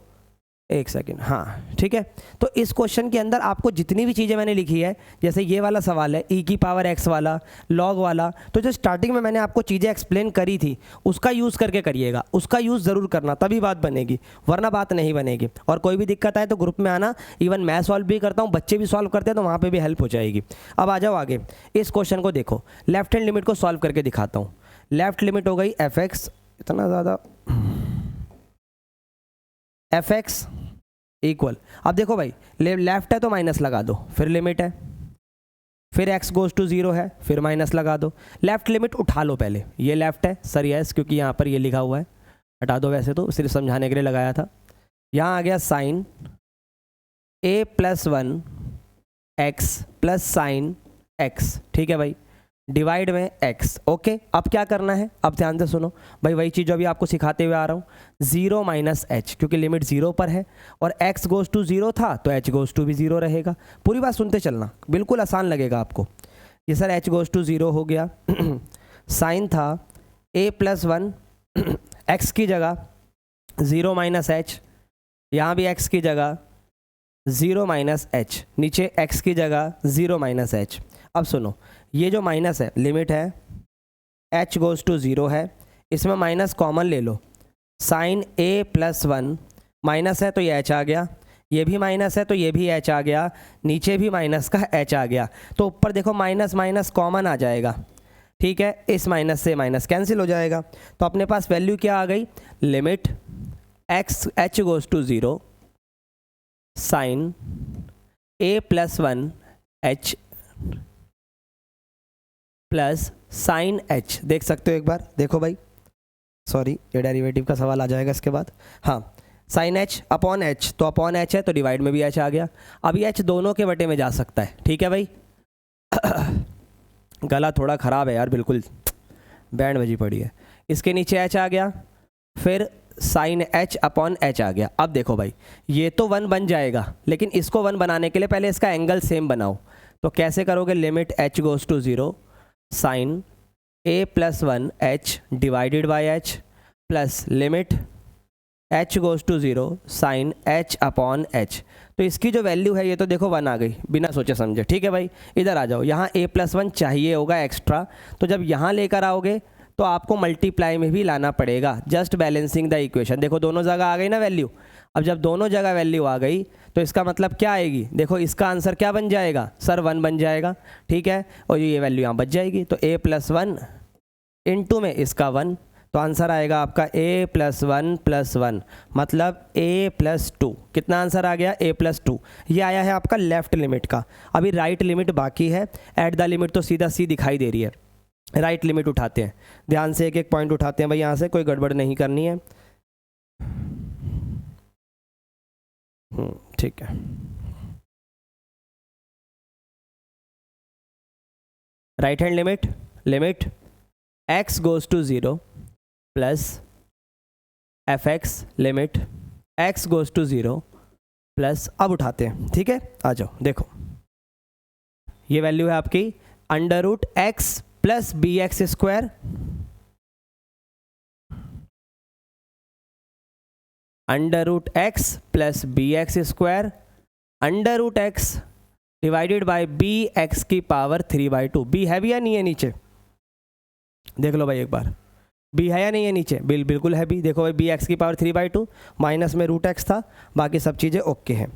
एक सेकंड, हाँ ठीक है, तो इस क्वेश्चन के अंदर आपको जितनी भी चीज़ें मैंने लिखी है, जैसे ये वाला सवाल है e की पावर x वाला, log वाला, तो जो स्टार्टिंग में मैंने आपको चीज़ें एक्सप्लेन करी थी उसका यूज़ करके करिएगा, उसका यूज़ ज़रूर करना, तभी बात बनेगी, वरना बात नहीं बनेगी। और कोई भी दिक्कत आए तो ग्रुप में आना, इवन मैं सॉल्व भी करता हूँ, बच्चे भी सॉल्व करते हैं, तो वहाँ पर भी हेल्प हो जाएगी। अब आ जाओ आगे, इस क्वेश्चन को देखो, लेफ्ट हैंड लिमिट को सॉल्व करके दिखाता हूँ। लेफ्ट लिमिट हो गई fx, इतना ज़्यादा fx इक्वल, अब देखो भाई लेफ्ट है तो माइनस लगा दो, फिर लिमिट है, फिर x गोज़ टू 0 है, फिर माइनस लगा दो। लेफ्ट लिमिट उठा लो पहले, ये लेफ्ट है सर, यस, क्योंकि यहाँ पर ये लिखा हुआ है, हटा दो, वैसे तो सिर्फ समझाने के लिए लगाया था। यहाँ आ गया sine a plus 1 x plus sine x, ठीक है भाई, डिवाइड में x। ओके, अब क्या करना है, अब ध्यान से सुनो भाई, वही चीज़ जो अभी आपको सिखाते हुए आ रहा हूँ, 0 माइनस h, क्योंकि लिमिट 0 पर है और x गोज़ टू 0 था तो h गोज़ टू भी 0 रहेगा। पूरी बात सुनते चलना, बिल्कुल आसान लगेगा आपको। ये सर h गोज़ टू 0 हो गया, साइन था a प्लस 1 x की जगह 0 माइनस h, यहाँ भी x की जगह 0 माइनस h, नीचे x की जगह 0 माइनस h। अब सुनो, ये जो माइनस है, लिमिट है h गोज़ टू 0 है, इसमें माइनस कॉमन ले लो, साइन a प्लस 1 माइनस है तो ये h आ गया, ये भी माइनस है तो ये भी h आ गया, नीचे भी माइनस का h आ गया, तो ऊपर देखो माइनस माइनस कॉमन आ जाएगा, ठीक है, इस माइनस से माइनस कैंसिल हो जाएगा, तो अपने पास वैल्यू क्या आ गई, limit h goes to 0 sine a plus 1 h plus sine h। देख सकते हो एक बार, देखो भाई, सॉरी ये डेरिवेटिव का सवाल आ जाएगा इसके बाद, हाँ, साइन h अपॉन h, तो अपॉन h है तो डिवाइड में भी h आ गया। अब ये h दोनों के बटे में जा सकता है, ठीक है भाई। गला थोड़ा ख़राब है यार, बिल्कुल बैंड बजी पड़ी है। इसके नीचे h आ गया, फिर साइन h अपॉन h आ गया। अब देखो भाई, ये तो 1 बन जाएगा, लेकिन इसको 1 बनाने के लिए पहले इसका एंगल सेम बनाओ, तो कैसे करोगे, limit h goes to 0 sine a plus 1 h divided by h plus limit h goes to 0 sine h upon h। तो इसकी जो वैल्यू है ये तो देखो 1 आ गई बिना सोचे समझे, ठीक है भाई। इधर आ जाओ, यहाँ a प्लस 1 चाहिए होगा एक्स्ट्रा, तो जब यहाँ लेकर आओगे तो आपको मल्टीप्लाई में भी लाना पड़ेगा, जस्ट बैलेंसिंग द इक्वेशन। देखो दोनों जगह आ गई ना वैल्यू। अब जब दोनों जगह वैल्यू आ गई तो इसका मतलब क्या आएगी, देखो इसका आंसर क्या बन जाएगा सर, 1 बन जाएगा, ठीक है, और ये वैल्यू यहाँ बच जाएगी। तो a+1 इंटू में इसका 1, तो आंसर आएगा आपका a+1+1 मतलब a+2। कितना आंसर आ गया, a+2। ये आया है आपका लेफ्ट लिमिट का। अभी राइट लिमिट बाकी है, एट द लिमिट तो सीधा सी दिखाई दे रही है। राइट लिमिट उठाते हैं, ध्यान से एक एक पॉइंट उठाते हैं भाई, यहाँ से कोई गड़बड़ नहीं करनी है। ठीक है, right hand limit x goes to 0 plus fx limit x goes to 0 plus, अब उठाते हैं, ठीक है, आ जाओ। देखो ये वैल्यू है आपकी √x plus bx square √x plus bx square √x divided by bx की पावर 3/2। b है भी या नहीं है नीचे, देख लो भाई एक बार, b है या नहीं है नीचे, बिल्कुल है b। देखो भाई bx की पावर 3/2, माइनस में √x था, बाकी सब चीज़ें ओके हैं।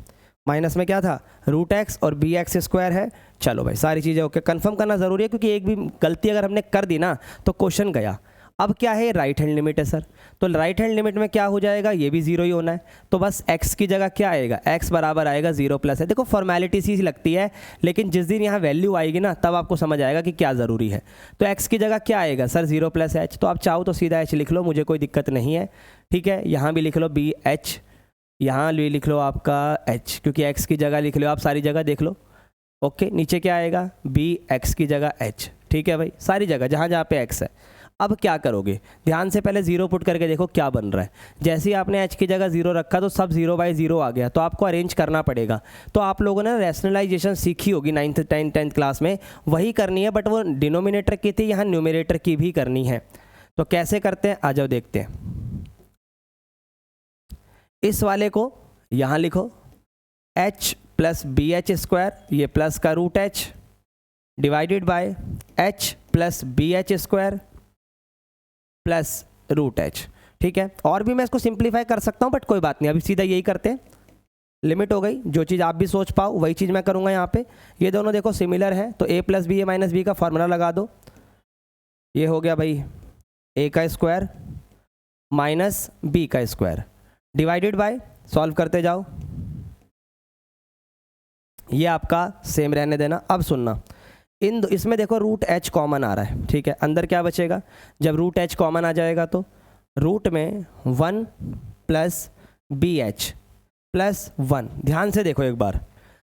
माइनस में क्या था, √x और bx स्क्वायर है। चलो भाई सारी चीज़ें ओके, कंफर्म करना ज़रूरी है क्योंकि एक भी गलती अगर हमने कर दी ना तो क्वेश्चन गया। अब क्या है, राइट हैंड लिमिट है सर, तो राइट हैंड लिमिट में क्या हो जाएगा, ये भी 0 ही होना है। तो बस x की जगह क्या आएगा, x बराबर आएगा 0 प्लस है। देखो फॉर्मेलिटी सी लगती है, लेकिन जिस दिन यहाँ वैल्यू आएगी ना तब आपको समझ आएगा कि क्या ज़रूरी है। तो x की जगह क्या आएगा सर, 0 प्लस h। तो आप चाहो तो सीधा h लिख लो, मुझे कोई दिक्कत नहीं है, ठीक है। यहाँ भी लिख लो bh, यहाँ भी लिख लो आपका h, क्योंकि x की जगह लिख लो आप, सारी जगह देख लो, ओके। नीचे क्या आएगा, bx की जगह h, ठीक है भाई, सारी जगह जहाँ जहाँ पे x है। अब क्या करोगे, ध्यान से पहले 0 पुट करके देखो क्या बन रहा है। जैसे ही आपने h की जगह 0 रखा तो सब 0/0 आ गया, तो आपको अरेंज करना पड़ेगा। तो आप लोगों ने रैशनलाइजेशन सीखी होगी 9th 10th क्लास में, वही करनी है, बट वो डिनोमिनेटर की थी, यहाँ न्यूमरेटर की भी करनी है। तो कैसे करते हैं, आ जाओ देखते हैं। इस वाले को यहाँ लिखो h प्लस bh स्क्वायर, ये प्लस का √h divided by h plus bh square plus √h, ठीक है। और भी मैं इसको सिंप्लीफाई कर सकता हूँ, बट कोई बात नहीं, अभी सीधा यही करते हैं। लिमिट हो गई, जो चीज़ आप भी सोच पाओ वही चीज़ मैं करूँगा यहाँ पे। ये दोनों देखो सिमिलर है, तो a plus b, a - b का फॉर्मूला लगा दो। ये हो गया भाई a का स्क्वायर माइनस b का स्क्वायर डिवाइडेड बाय, सॉल्व करते जाओ, ये आपका सेम रहने देना। अब सुनना, इसमें देखो √h कॉमन आ रहा है, ठीक है। अंदर क्या बचेगा, जब √h कॉमन आ जाएगा तो रूट में 1 प्लस bh प्लस 1। ध्यान से देखो एक बार,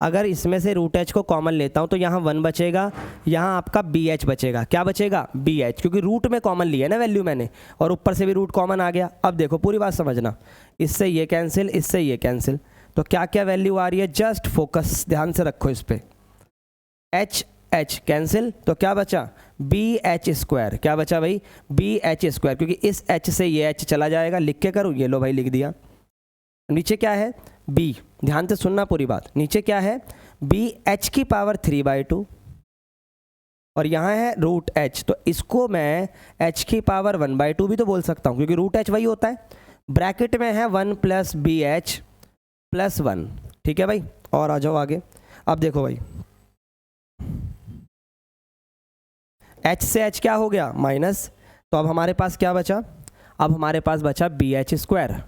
अगर इसमें से √h को कॉमन लेता हूँ तो यहाँ 1 बचेगा, यहाँ आपका bh बचेगा। क्या बचेगा, bh, क्योंकि रूट में कॉमन लिया ना वैल्यू मैंने, और ऊपर से भी रूट कॉमन आ गया। अब देखो पूरी बात समझना, इससे ये कैंसिल, इससे ये कैंसिल, तो क्या क्या वैल्यू आ रही है, जस्ट फोकस, ध्यान से रखो इस पर। h कैंसिल, तो क्या बचा, bh स्क्वायर, क्या बचा भाई, bh स्क्वायर, क्योंकि इस h से ये h चला जाएगा। लिख के करूँ, ये लो भाई लिख दिया। नीचे क्या है, b, ध्यान से सुनना पूरी बात, नीचे क्या है, bh की पावर 3/2 और यहाँ है √h, तो इसको मैं h की पावर 1/2 भी तो बोल सकता हूँ, क्योंकि √h वही होता है। ब्रैकेट में है 1 प्लस bh प्लस 1, ठीक है भाई। और आ जाओ आगे। अब देखो भाई, h से h क्या हो गया, माइनस, तो अब हमारे पास क्या बचा, अब हमारे पास बचा bh square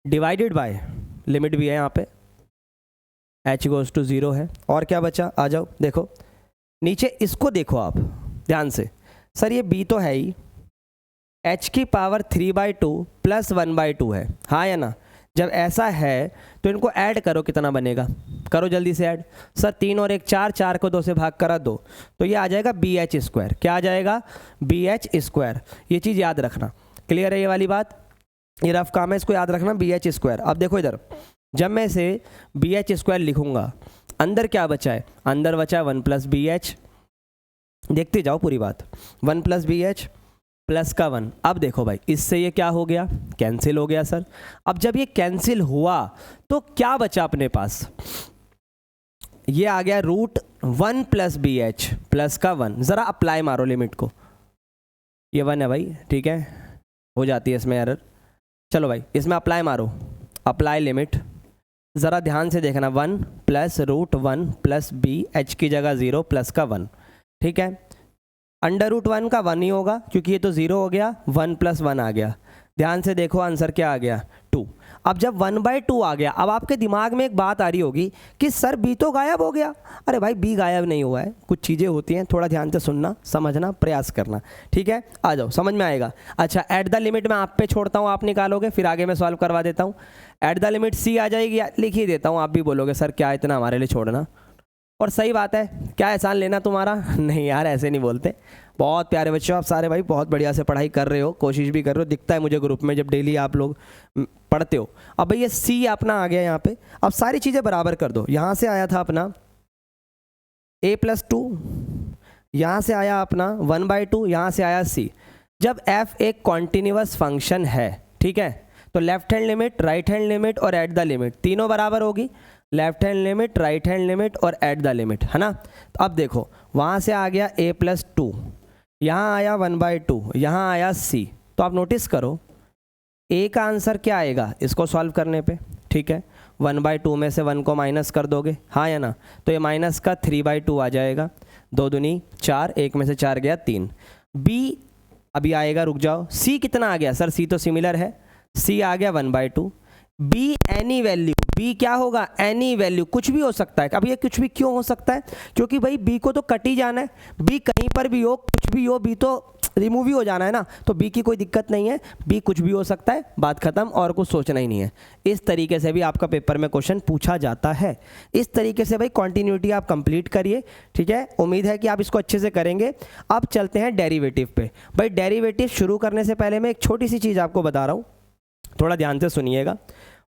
divided bye, limit भी है यहाँ पे, h गोज़ टू 0 है। और क्या बचा, आ जाओ देखो नीचे, इसको देखो आप ध्यान से, सर ये b तो है ही, h की पावर 3/2 प्लस 1/2 है, हाँ या ना। जब ऐसा है तो इनको ऐड करो, कितना बनेगा, करो जल्दी से ऐड। सर 3 और 1 4, 4 को 2 से भाग करा 2, तो ये आ जाएगा bh स्क्वायर। क्या आ जाएगा, bh स्क्वायर। ये चीज़ याद रखना, क्लियर है ये वाली बात, ये रफ काम है, इसको याद रखना, bh स्क्वायर। अब देखो इधर, जब मैं इसे bh स्क्वायर लिखूंगा, अंदर क्या बचा है, अंदर बचा है 1 प्लस bh, देखते जाओ पूरी बात, 1 प्लस bh प्लस का 1। अब देखो भाई, इससे ये क्या हो गया, कैंसिल हो गया सर। अब जब ये कैंसिल हुआ तो क्या बचा अपने पास, ये आ गया √1 प्लस bh प्लस का 1। ज़रा अप्लाई मारो लिमिट को, ये 1 है भाई, ठीक है, हो जाती है इसमें एरर। चलो भाई इसमें अप्लाई मारो, अप्लाई लिमिट, ज़रा ध्यान से देखना, 1 plus root 1 plus b, h की जगह 0 प्लस का 1, ठीक है। अंडर रूट 1 का 1 ही होगा क्योंकि ये तो 0 हो गया, 1 प्लस 1 आ गया। ध्यान से देखो आंसर क्या आ गया, 2। अब जब 1/2 आ गया, अब आपके दिमाग में एक बात आ रही होगी कि सर बी तो गायब हो गया। अरे भाई बी गायब नहीं हुआ है, कुछ चीज़ें होती हैं, थोड़ा ध्यान से सुनना, समझना, प्रयास करना, ठीक है। आ जाओ, समझ में आएगा। अच्छा, एट द लिमिट मैं आप पे छोड़ता हूँ, आप निकालोगे, फिर आगे मैं सॉल्व करवा देता हूँ। एट द लिमिट सी आ जाएगी, लिख ही देता हूँ, आप भी बोलोगे सर क्या इतना हमारे लिए छोड़ना। और सही बात है, क्या एहसान लेना तुम्हारा। नहीं यार, ऐसे नहीं बोलते। बहुत प्यारे बच्चों आप सारे भाई, बहुत बढ़िया से पढ़ाई कर रहे हो, कोशिश भी कर रहे हो, दिखता है मुझे ग्रुप में जब डेली आप लोग पढ़ते हो। अब भाई ये सी अपना आ गया यहाँ पे, अब सारी चीज़ें बराबर कर दो। यहाँ से आया था अपना a+2, यहाँ से आया अपना 1/2, यहाँ से आया c। जब f एक कॉन्टिन्यूअस फंक्शन है, ठीक है, तो left hand limit, right hand limit और एट द लिमिट तीनों बराबर होगी। Left hand limit, right hand limit और एट द लिमिट, है ना। तो अब देखो वहाँ से आ गया a+2, यहाँ आया 1/2, यहाँ आया c। तो आप नोटिस करो a का आंसर क्या आएगा इसको सॉल्व करने पे, ठीक है। 1/2 में से 1 को माइनस कर दोगे, हाँ या ना, तो ये माइनस का 3/2 आ जाएगा। 2 दूनी 4, 1 में से 4 गया 3। b अभी आएगा, रुक जाओ, c कितना आ गया सर, c तो सिमिलर है, c आ गया 1/2। b एनी वैल्यू, b क्या होगा, एनी वैल्यू, कुछ भी हो सकता है। अब ये कुछ भी क्यों हो सकता है, क्योंकि भाई b को तो कट ही जाना है, b कहीं पर भी हो, कुछ भी हो, b तो रिमूव ही हो जाना है ना, तो b की कोई दिक्कत नहीं है, b कुछ भी हो सकता है, बात खत्म, और कुछ सोचना ही नहीं है। इस तरीके से भी आपका पेपर में क्वेश्चन पूछा जाता है। इस तरीके से भाई कंटिन्यूटी आप कंप्लीट करिए, ठीक है। उम्मीद है कि आप इसको अच्छे से करेंगे। अब चलते हैं डेरिवेटिव पे। भाई डेरिवेटिव शुरू करने से पहले मैं एक छोटी सी चीज़ आपको बता रहा हूँ, थोड़ा ध्यान से सुनिएगा।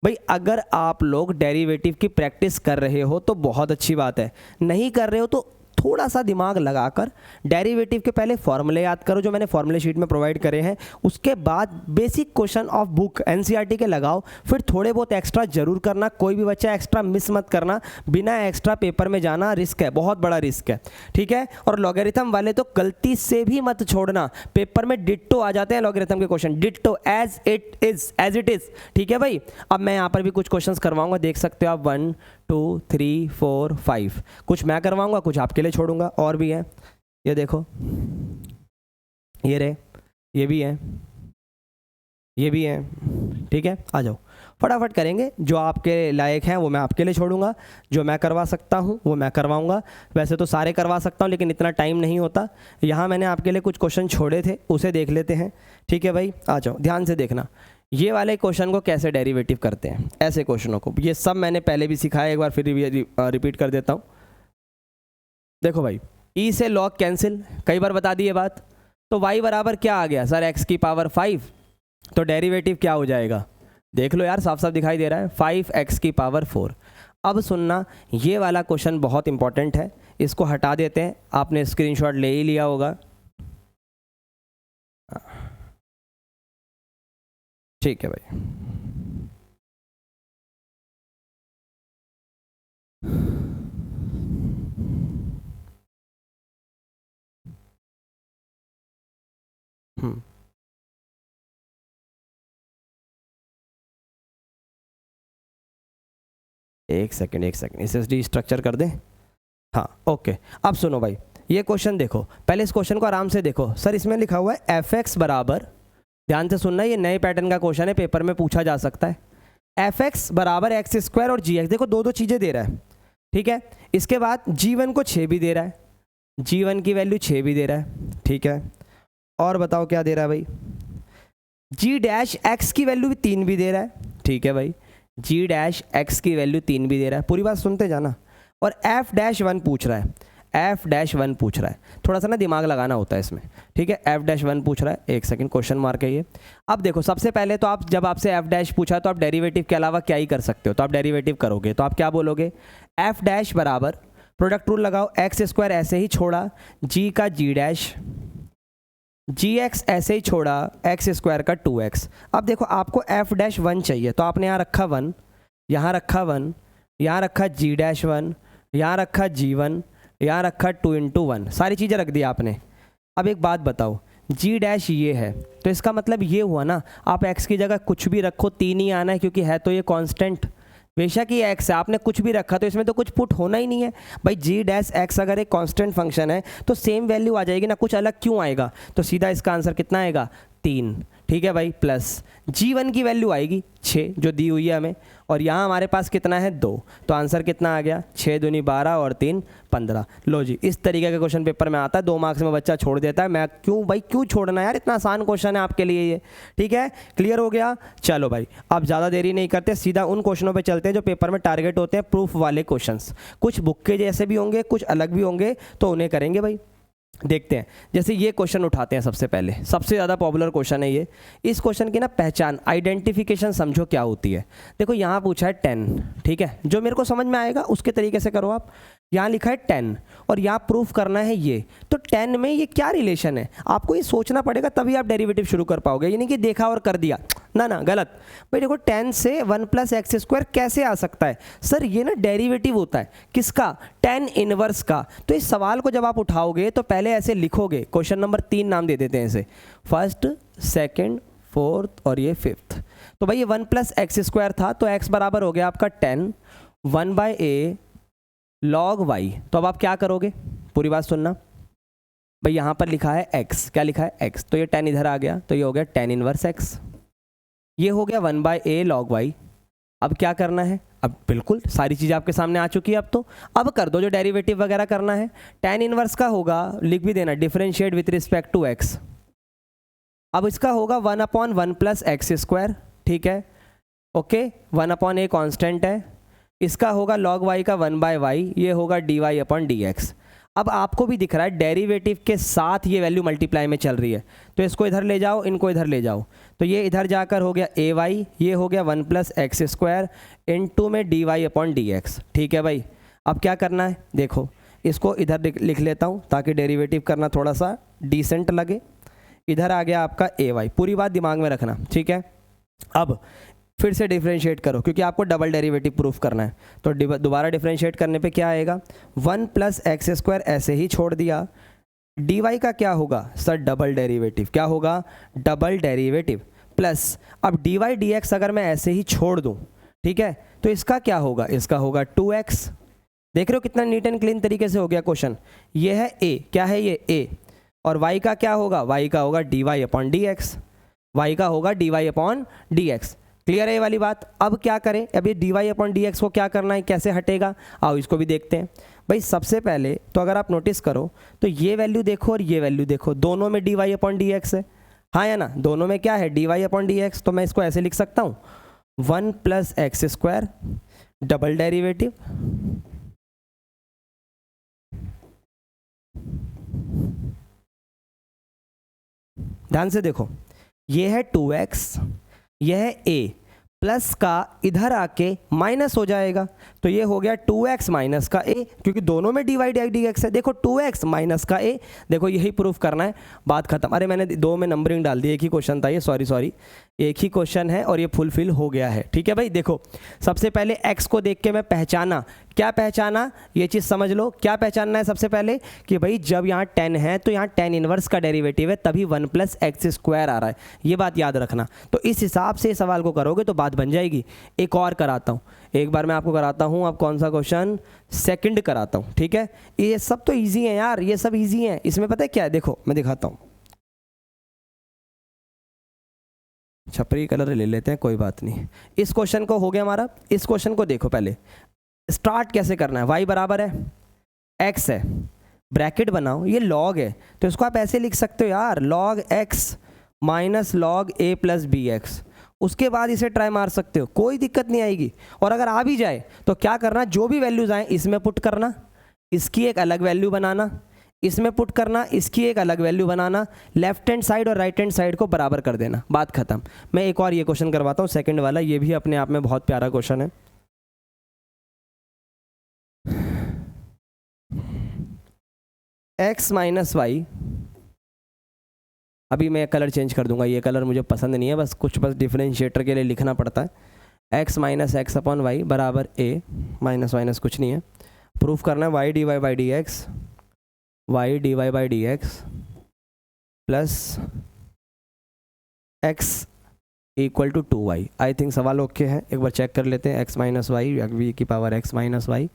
भाई अगर आप लोग डेरिवेटिव की प्रैक्टिस कर रहे हो तो बहुत अच्छी बात है, नहीं कर रहे हो तो थोड़ा सा दिमाग लगाकर डेरिवेटिव के पहले फॉर्मूले याद करो जो मैंने फॉर्मूले शीट में प्रोवाइड करे हैं, उसके बाद basic question of book NCERT के लगाओ, फिर थोड़े बहुत एक्स्ट्रा जरूर करना। कोई भी बच्चा एक्स्ट्रा मिस मत करना, बिना एक्स्ट्रा पेपर में जाना रिस्क है, बहुत बड़ा रिस्क है, ठीक है। और लॉगरिथम वाले तो गलती से भी मत छोड़ना, पेपर में डिट्टो आ जाते हैं लॉगरिथम के question, ditto as it is, ठीक है भाई। अब मैं यहाँ पर भी कुछ क्वेश्चन करवाऊंगा, देख सकते हो आप, 1 2 3 4 5, कुछ मैं करवाऊंगा, कुछ आपके लिए छोड़ूंगा, और भी है, ये देखो, ये रहे, ये भी है, ये भी है, ठीक है। आ जाओ फटाफट करेंगे, जो आपके लायक हैं वो मैं आपके लिए छोड़ूंगा, जो मैं करवा सकता हूँ वो मैं करवाऊंगा। वैसे तो सारे करवा सकता हूँ लेकिन इतना टाइम नहीं होता। यहाँ मैंने आपके लिए कुछ क्वेश्चन छोड़े थे, उसे देख लेते हैं, ठीक है भाई। आ जाओ, ध्यान से देखना, ये वाले क्वेश्चन को कैसे डेरिवेटिव करते हैं, ऐसे क्वेश्चनों को, ये सब मैंने पहले भी सिखाया, एक बार फिर रिपीट कर देता हूँ। देखो भाई, ई से लॉग कैंसिल, कई बार बता दी ये बात, तो y बराबर क्या आ गया सर, x की पावर 5, तो डेरिवेटिव क्या हो जाएगा, देख लो यार, साफ साफ दिखाई दे रहा है, 5x की पावर 4। अब सुनना, ये वाला क्वेश्चन बहुत इंपॉर्टेंट है, इसको हटा देते हैं, आपने स्क्रीनशॉट ले ही लिया होगा, ठीक है भाई। एक सेकंड एसएसडी स्ट्रक्चर कर दें, हाँ ओके। अब सुनो भाई, ये क्वेश्चन देखो, पहले इस क्वेश्चन को आराम से देखो। सर इसमें लिखा हुआ है fx बराबर, ध्यान से सुनना, ये नए पैटर्न का क्वेश्चन है, पेपर में पूछा जा सकता है। fx बराबर x² और gx, देखो दो चीज़ें दे रहा है, ठीक है। इसके बाद g1 को 6 भी दे रहा है, g1 की वैल्यू 6 भी दे रहा है, ठीक है। और बताओ क्या दे रहा है भाई, g' की वैल्यू भी 3 भी दे रहा है, ठीक है भाई। g' की वैल्यू 3 भी दे रहा है, पूरी बात सुनते जाना। और f'1 पूछ रहा है, f'1 पूछ रहा है, थोड़ा सा ना दिमाग लगाना होता है इसमें, ठीक है। f'1 पूछ रहा है, एक सेकंड, क्वेश्चन मार्क है ये। अब देखो, सबसे पहले तो आप, जब आपसे f' पूछा तो आप डेरिवेटिव के अलावा क्या ही कर सकते हो, तो आप डेरिवेटिव करोगे तो आप क्या बोलोगे, f' बराबर, प्रोडक्ट रूल लगाओ, x² ऐसे ही छोड़ा, g का g', gx ऐसे ही छोड़ा, x² का 2x। अब देखो आपको f'1 चाहिए, तो आपने यहाँ रखा 1, यहाँ रखा 1, यहाँ रखा g'1, यहाँ रखा g1, यहाँ रखा 2 × 1, सारी चीज़ें रख दी आपने। अब एक बात बताओ, जी डैश ये है, तो इसका मतलब ये हुआ ना, आप एक्स की जगह कुछ भी रखो 3 ही आना है, क्योंकि है तो ये कांस्टेंट, बेशक ये एक्स है, आपने कुछ भी रखा तो इसमें तो कुछ पुट होना ही नहीं है भाई। जी डैश एक्स अगर एक कांस्टेंट फंक्शन है तो सेम वैल्यू आ जाएगी ना, कुछ अलग क्यों आएगा, तो सीधा इसका आंसर कितना आएगा 3, ठीक है भाई। प्लस G1 की वैल्यू आएगी 6 जो दी हुई है हमें, और यहाँ हमारे पास कितना है 2, तो आंसर कितना आ गया 6 दूनी 12 और 3 15। लो जी, इस तरीके का क्वेश्चन पेपर में आता है, 2 मार्क्स में बच्चा छोड़ देता है। मैं क्यों भाई, क्यों छोड़ना यार, इतना आसान क्वेश्चन है आपके लिए ये, ठीक है। क्लियर हो गया, चलो भाई अब ज़्यादा देरी नहीं करते, सीधा उन क्वेश्चनों पर चलते हैं जो पेपर में टारगेट होते हैं, प्रूफ वाले क्वेश्चन। कुछ बुक के जैसे भी होंगे, कुछ अलग भी होंगे, तो उन्हें करेंगे भाई। देखते हैं, जैसे ये क्वेश्चन उठाते हैं, सबसे पहले सबसे ज़्यादा पॉपुलर क्वेश्चन है ये। इस क्वेश्चन की ना पहचान, आइडेंटिफिकेशन समझो क्या होती है। देखो यहाँ पूछा है 10, ठीक है, जो मेरे को समझ में आएगा उसके तरीके से करो आप। यहाँ लिखा है 10 और यहाँ प्रूफ करना है ये, तो 10 में ये क्या रिलेशन है, आपको ये सोचना पड़ेगा, तभी आप डेरिवेटिव शुरू कर पाओगे, यानी कि देखा और कर दिया ना, ना गलत भाई। देखो 10 से 1 + x² कैसे आ सकता है सर, ये ना डेरिवेटिव होता है किसका, tan इनवर्स का। तो इस सवाल को जब आप उठाओगे तो पहले ऐसे लिखोगे, क्वेश्चन नंबर 3 नाम दे देते हैं इसे, फर्स्ट, सेकंड, फोर्थ और ये फिफ्थ। तो भाई ये 1 + x² था, तो x बराबर हो गया आपका 10 1/a log y। तो अब आप क्या करोगे, पूरी बात सुनना भाई। यहाँ पर लिखा है x, क्या लिखा है x, तो ये 10 इधर आ गया, तो ये हो गया tan इनवर्स x, ये हो गया 1/a log y। अब क्या करना है, अब बिल्कुल सारी चीज़ आपके सामने आ चुकी है, अब तो अब कर दो जो डेरिवेटिव वगैरह करना है। tan इनवर्स का होगा, लिख भी देना, differentiate with respect to x। अब इसका होगा 1/1 + x², ठीक है, ओके, 1/a कांस्टेंट है। इसका होगा log y का 1/y, ये होगा dy/dx। अब आपको भी दिख रहा है डेरिवेटिव के साथ ये वैल्यू मल्टीप्लाई में चल रही है, तो इसको इधर ले जाओ, इनको इधर ले जाओ, तो ये इधर जाकर हो गया ay, ये हो गया 1 + x² इनटू में dy/dx, ठीक है भाई। अब क्या करना है, देखो इसको इधर लिख लेता हूँ ताकि डेरिवेटिव करना थोड़ा सा डिसेंट लगे। इधर आ गया आपका ay, पूरी बात दिमाग में रखना, ठीक है। अब फिर से डिफरेंशिएट करो, क्योंकि आपको डबल डेरिवेटिव प्रूफ करना है, तो दोबारा डिफरेंशिएट करने पे क्या आएगा, 1 + x² ऐसे ही छोड़ दिया। dy का क्या होगा सर, डबल डेरिवेटिव, क्या होगा, डबल डेरिवेटिव, प्लस अब dy/dx अगर मैं ऐसे ही छोड़ दूं, ठीक है, तो इसका क्या होगा, इसका होगा 2x। देख रहे हो कितना नीट एंड क्लीन तरीके से हो गया क्वेश्चन। ये है a, क्या है ये a, और y का क्या होगा, y का होगा dy/dx, y का होगा dy/dx। क्लियर है ये वाली बात। अब क्या करें, अभी dy/dx को क्या करना है, कैसे हटेगा, आओ इसको भी देखते हैं भाई। सबसे पहले तो अगर आप नोटिस करो तो ये वैल्यू देखो और ये वैल्यू देखो, दोनों में dy/dx है, हाँ या ना, दोनों में क्या है dy/dx। तो मैं इसको ऐसे लिख सकता हूँ 1 + x² डबल डेरिवेटिव ध्यान से देखो, ये है 2x, यह है a, प्लस का इधर आके माइनस हो जाएगा, तो ये हो गया 2x - का a, क्योंकि दोनों में dy/dx है। देखो 2x - का a, देखो यही प्रूफ करना है, बात खत्म। अरे मैंने 2 में नंबरिंग डाल दी, एक ही क्वेश्चन था ये, सॉरी एक ही क्वेश्चन है और ये फुलफिल हो गया है, ठीक है भाई। देखो सबसे पहले x को देख के मैं पहचाना, क्या पहचाना, ये चीज़ समझ लो, क्या पहचानना है सबसे पहले कि भाई जब यहाँ 10 है तो यहाँ tan इनवर्स का डेरिवेटिव है, तभी 1 + x² आ रहा है, ये बात याद रखना। तो इस हिसाब से सवाल को करोगे तो बात बन जाएगी। एक और कराता हूँ, एक बार मैं आपको कराता हूँ, अब कौन सा क्वेश्चन, सेकंड कराता हूँ, ठीक है। ये सब तो ईजी है यार, ये सब ईजी है, इसमें पता है क्या है, देखो मैं दिखाता हूँ, छपरी कलर ले लेते हैं, कोई बात नहीं। इस क्वेश्चन को हो गया हमारा, इस क्वेश्चन को देखो पहले, स्टार्ट कैसे करना है, y बराबर है x है, ब्रैकेट बनाओ, ये log है, तो इसको आप ऐसे लिख सकते हो यार, log x - log a + bx। उसके बाद इसे ट्राई मार सकते हो, कोई दिक्कत नहीं आएगी। और अगर आ भी जाए तो क्या करना, जो भी वैल्यूज आए इसमें पुट करना, इसकी एक अलग वैल्यू बनाना, इसमें पुट करना, इसकी एक अलग वैल्यू बनाना, लेफ्ट हैंड साइड और राइट हैंड साइड को बराबर कर देना, बात खत्म। मैं एक और ये क्वेश्चन करवाता हूँ, सेकंड वाला, ये भी अपने आप में बहुत प्यारा क्वेश्चन है। x - y, अभी मैं कलर चेंज कर दूंगा, ये कलर मुझे पसंद नहीं है, बस डिफरेंशिएटर के लिए लिखना पड़ता है। x - x/y बराबर a, माइनस कुछ नहीं है, प्रूफ करना है y dy/dx, y dy/dx plus x equal to 2y। I think सवाल ओके है, एक बार चेक कर लेते हैं। x माइनस वाई, वी की पावर x माइनस वाई।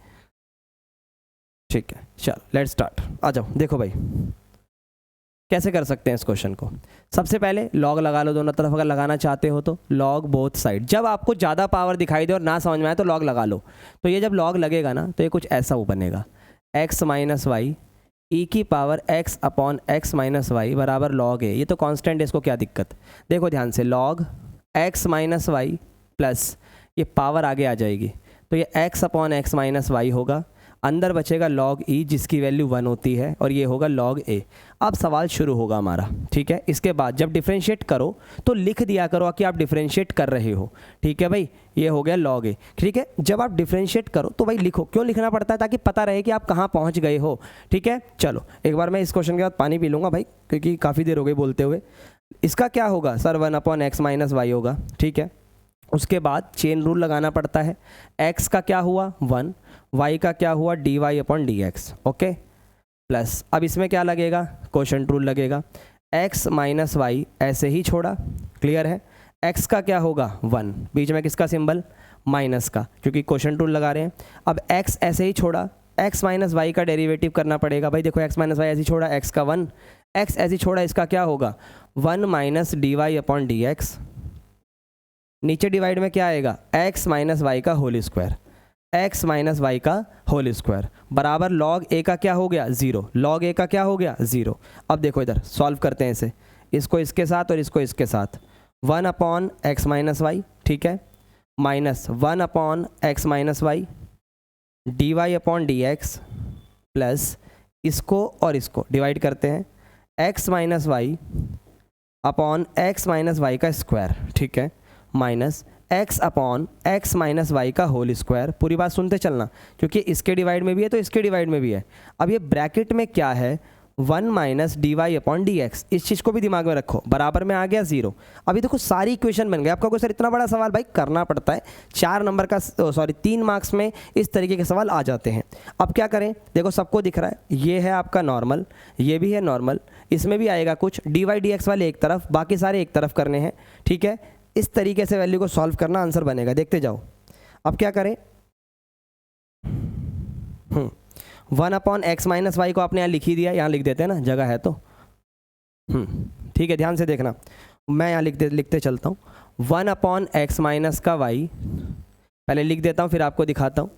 ठीक है, चल लेट्स स्टार्ट। आ जाओ, देखो भाई कैसे कर सकते हैं इस क्वेश्चन को। सबसे पहले लॉग लगा लो दोनों तरफ, अगर लगाना चाहते हो तो लॉग बोथ साइड। जब आपको ज़्यादा पावर दिखाई दे और ना समझ में आए तो लॉग लगा लो। तो ये जब लॉग लगेगा ना तो ये कुछ ऐसा वो बनेगा, x माइनस वाई ई की power x upon x minus y बराबर लॉग है। ये तो कांस्टेंट है, इसको क्या दिक्कत। देखो ध्यान से, log x minus y plus ये पावर आगे आ जाएगी तो ये x upon x minus y होगा, अंदर बचेगा log e जिसकी वैल्यू 1 होती है और ये होगा log a। अब सवाल शुरू होगा हमारा, ठीक है। इसके बाद जब डिफरेंशिएट करो तो लिख दिया करो कि आप डिफरेंशिएट कर रहे हो, ठीक है भाई। ये हो गया log a, ठीक है। जब आप डिफरेंशिएट करो तो भाई लिखो, क्यों लिखना पड़ता है, ताकि पता रहे कि आप कहाँ पहुँच गए हो, ठीक है। चलो एक बार मैं इस क्वेश्चन के बाद पानी पी लूँगा भाई, क्योंकि काफ़ी देर हो गई बोलते हुए। इसका क्या होगा sir, 1 upon x minus y होगा, ठीक है। उसके बाद चेन रूल लगाना पड़ता है। x का क्या हुआ 1, y का क्या हुआ dy upon d x, okay. Plus अब इसमें क्या लगेगा, क्वोशंट रूल लगेगा। x माइनस वाई ऐसे ही छोड़ा, क्लियर है। x का क्या होगा 1, बीच में किसका सिंबल, माइनस का, क्योंकि क्वोशंट रूल लगा रहे हैं। अब x ऐसे ही छोड़ा, x माइनस वाई का डेरिवेटिव करना पड़ेगा भाई। देखो x माइनस वाई ऐसे ही छोड़ा, x का 1, x ऐसे ही छोड़ा, इसका क्या होगा 1 minus d y upon d x. नीचे डिवाइड में क्या आएगा, x माइनस वाई का whole square, x minus y का होल स्क्वायर बराबर log a का क्या हो गया 0, log a का क्या हो गया 0। अब देखो इधर सॉल्व करते हैं इसे, इसको इसके साथ और इसको इसके साथ। 1 अपॉन एक्स माइनस वाई, ठीक है, minus 1 upon x minus y d y upon d x, plus इसको और इसको डिवाइड करते हैं, x minus y upon x minus y का स्क्वायर, ठीक है, minus x upon x minus y का होल स्क्वायर। पूरी बात सुनते चलना, क्योंकि इसके डिवाइड में भी है तो इसके डिवाइड में भी है। अब ये ब्रैकेट में क्या है 1 minus d y upon d x, इस चीज़ को भी दिमाग में रखो, बराबर में आ गया 0। अभी देखो सारी इक्वेशन बन गई। आपका कोई सर इतना बड़ा सवाल भाई करना पड़ता है, 4 नंबर का 3 मार्क्स में इस तरीके के सवाल आ जाते हैं। अब क्या करें, देखो सबको दिख रहा है, ये है आपका नॉर्मल, ये भी है नॉर्मल, इसमें भी आएगा कुछ, डी वाई डी एक्स वाले एक तरफ, बाकी सारे एक तरफ करने हैं, ठीक है। इस तरीके से वैल्यू को सॉल्व करना, आंसर बनेगा, देखते जाओ। अब क्या करें, 1 अपॉन एक्स माइनस वाई को आपने यहाँ लिख ही दिया, यहाँ लिख देते हैं ना, जगह है तो, ठीक है। ध्यान से देखना, मैं यहाँ लिखते चलता हूँ। 1 अपॉन एक्स माइनस का वाई पहले लिख देता हूँ, फिर आपको दिखाता हूँ।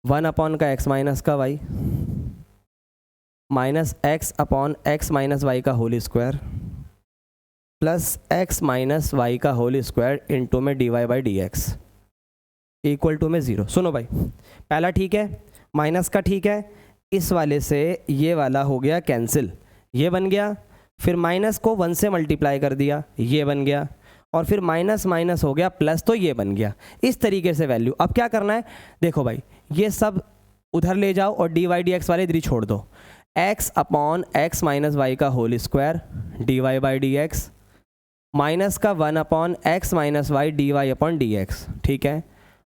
1 अपॉन का एक्स माइनस का y minus x upon x minus y का whole square plus x minus y का होल स्क्वायर इंटू में d y by d x equal to में 0। सुनो भाई, पहला ठीक है, माइनस का ठीक है, इस वाले से ये वाला हो गया कैंसिल, ये बन गया, फिर माइनस को 1 से मल्टीप्लाई कर दिया, ये बन गया, और फिर माइनस माइनस हो गया प्लस, तो ये बन गया। इस तरीके से वैल्यू। अब क्या करना है, देखो भाई ये सब उधर ले जाओ और डी वाई डी एक्स वाले इधर ही छोड़ दो। x upon x minus y का whole square d y by d x minus का 1 upon x minus y d y upon d x, ठीक है,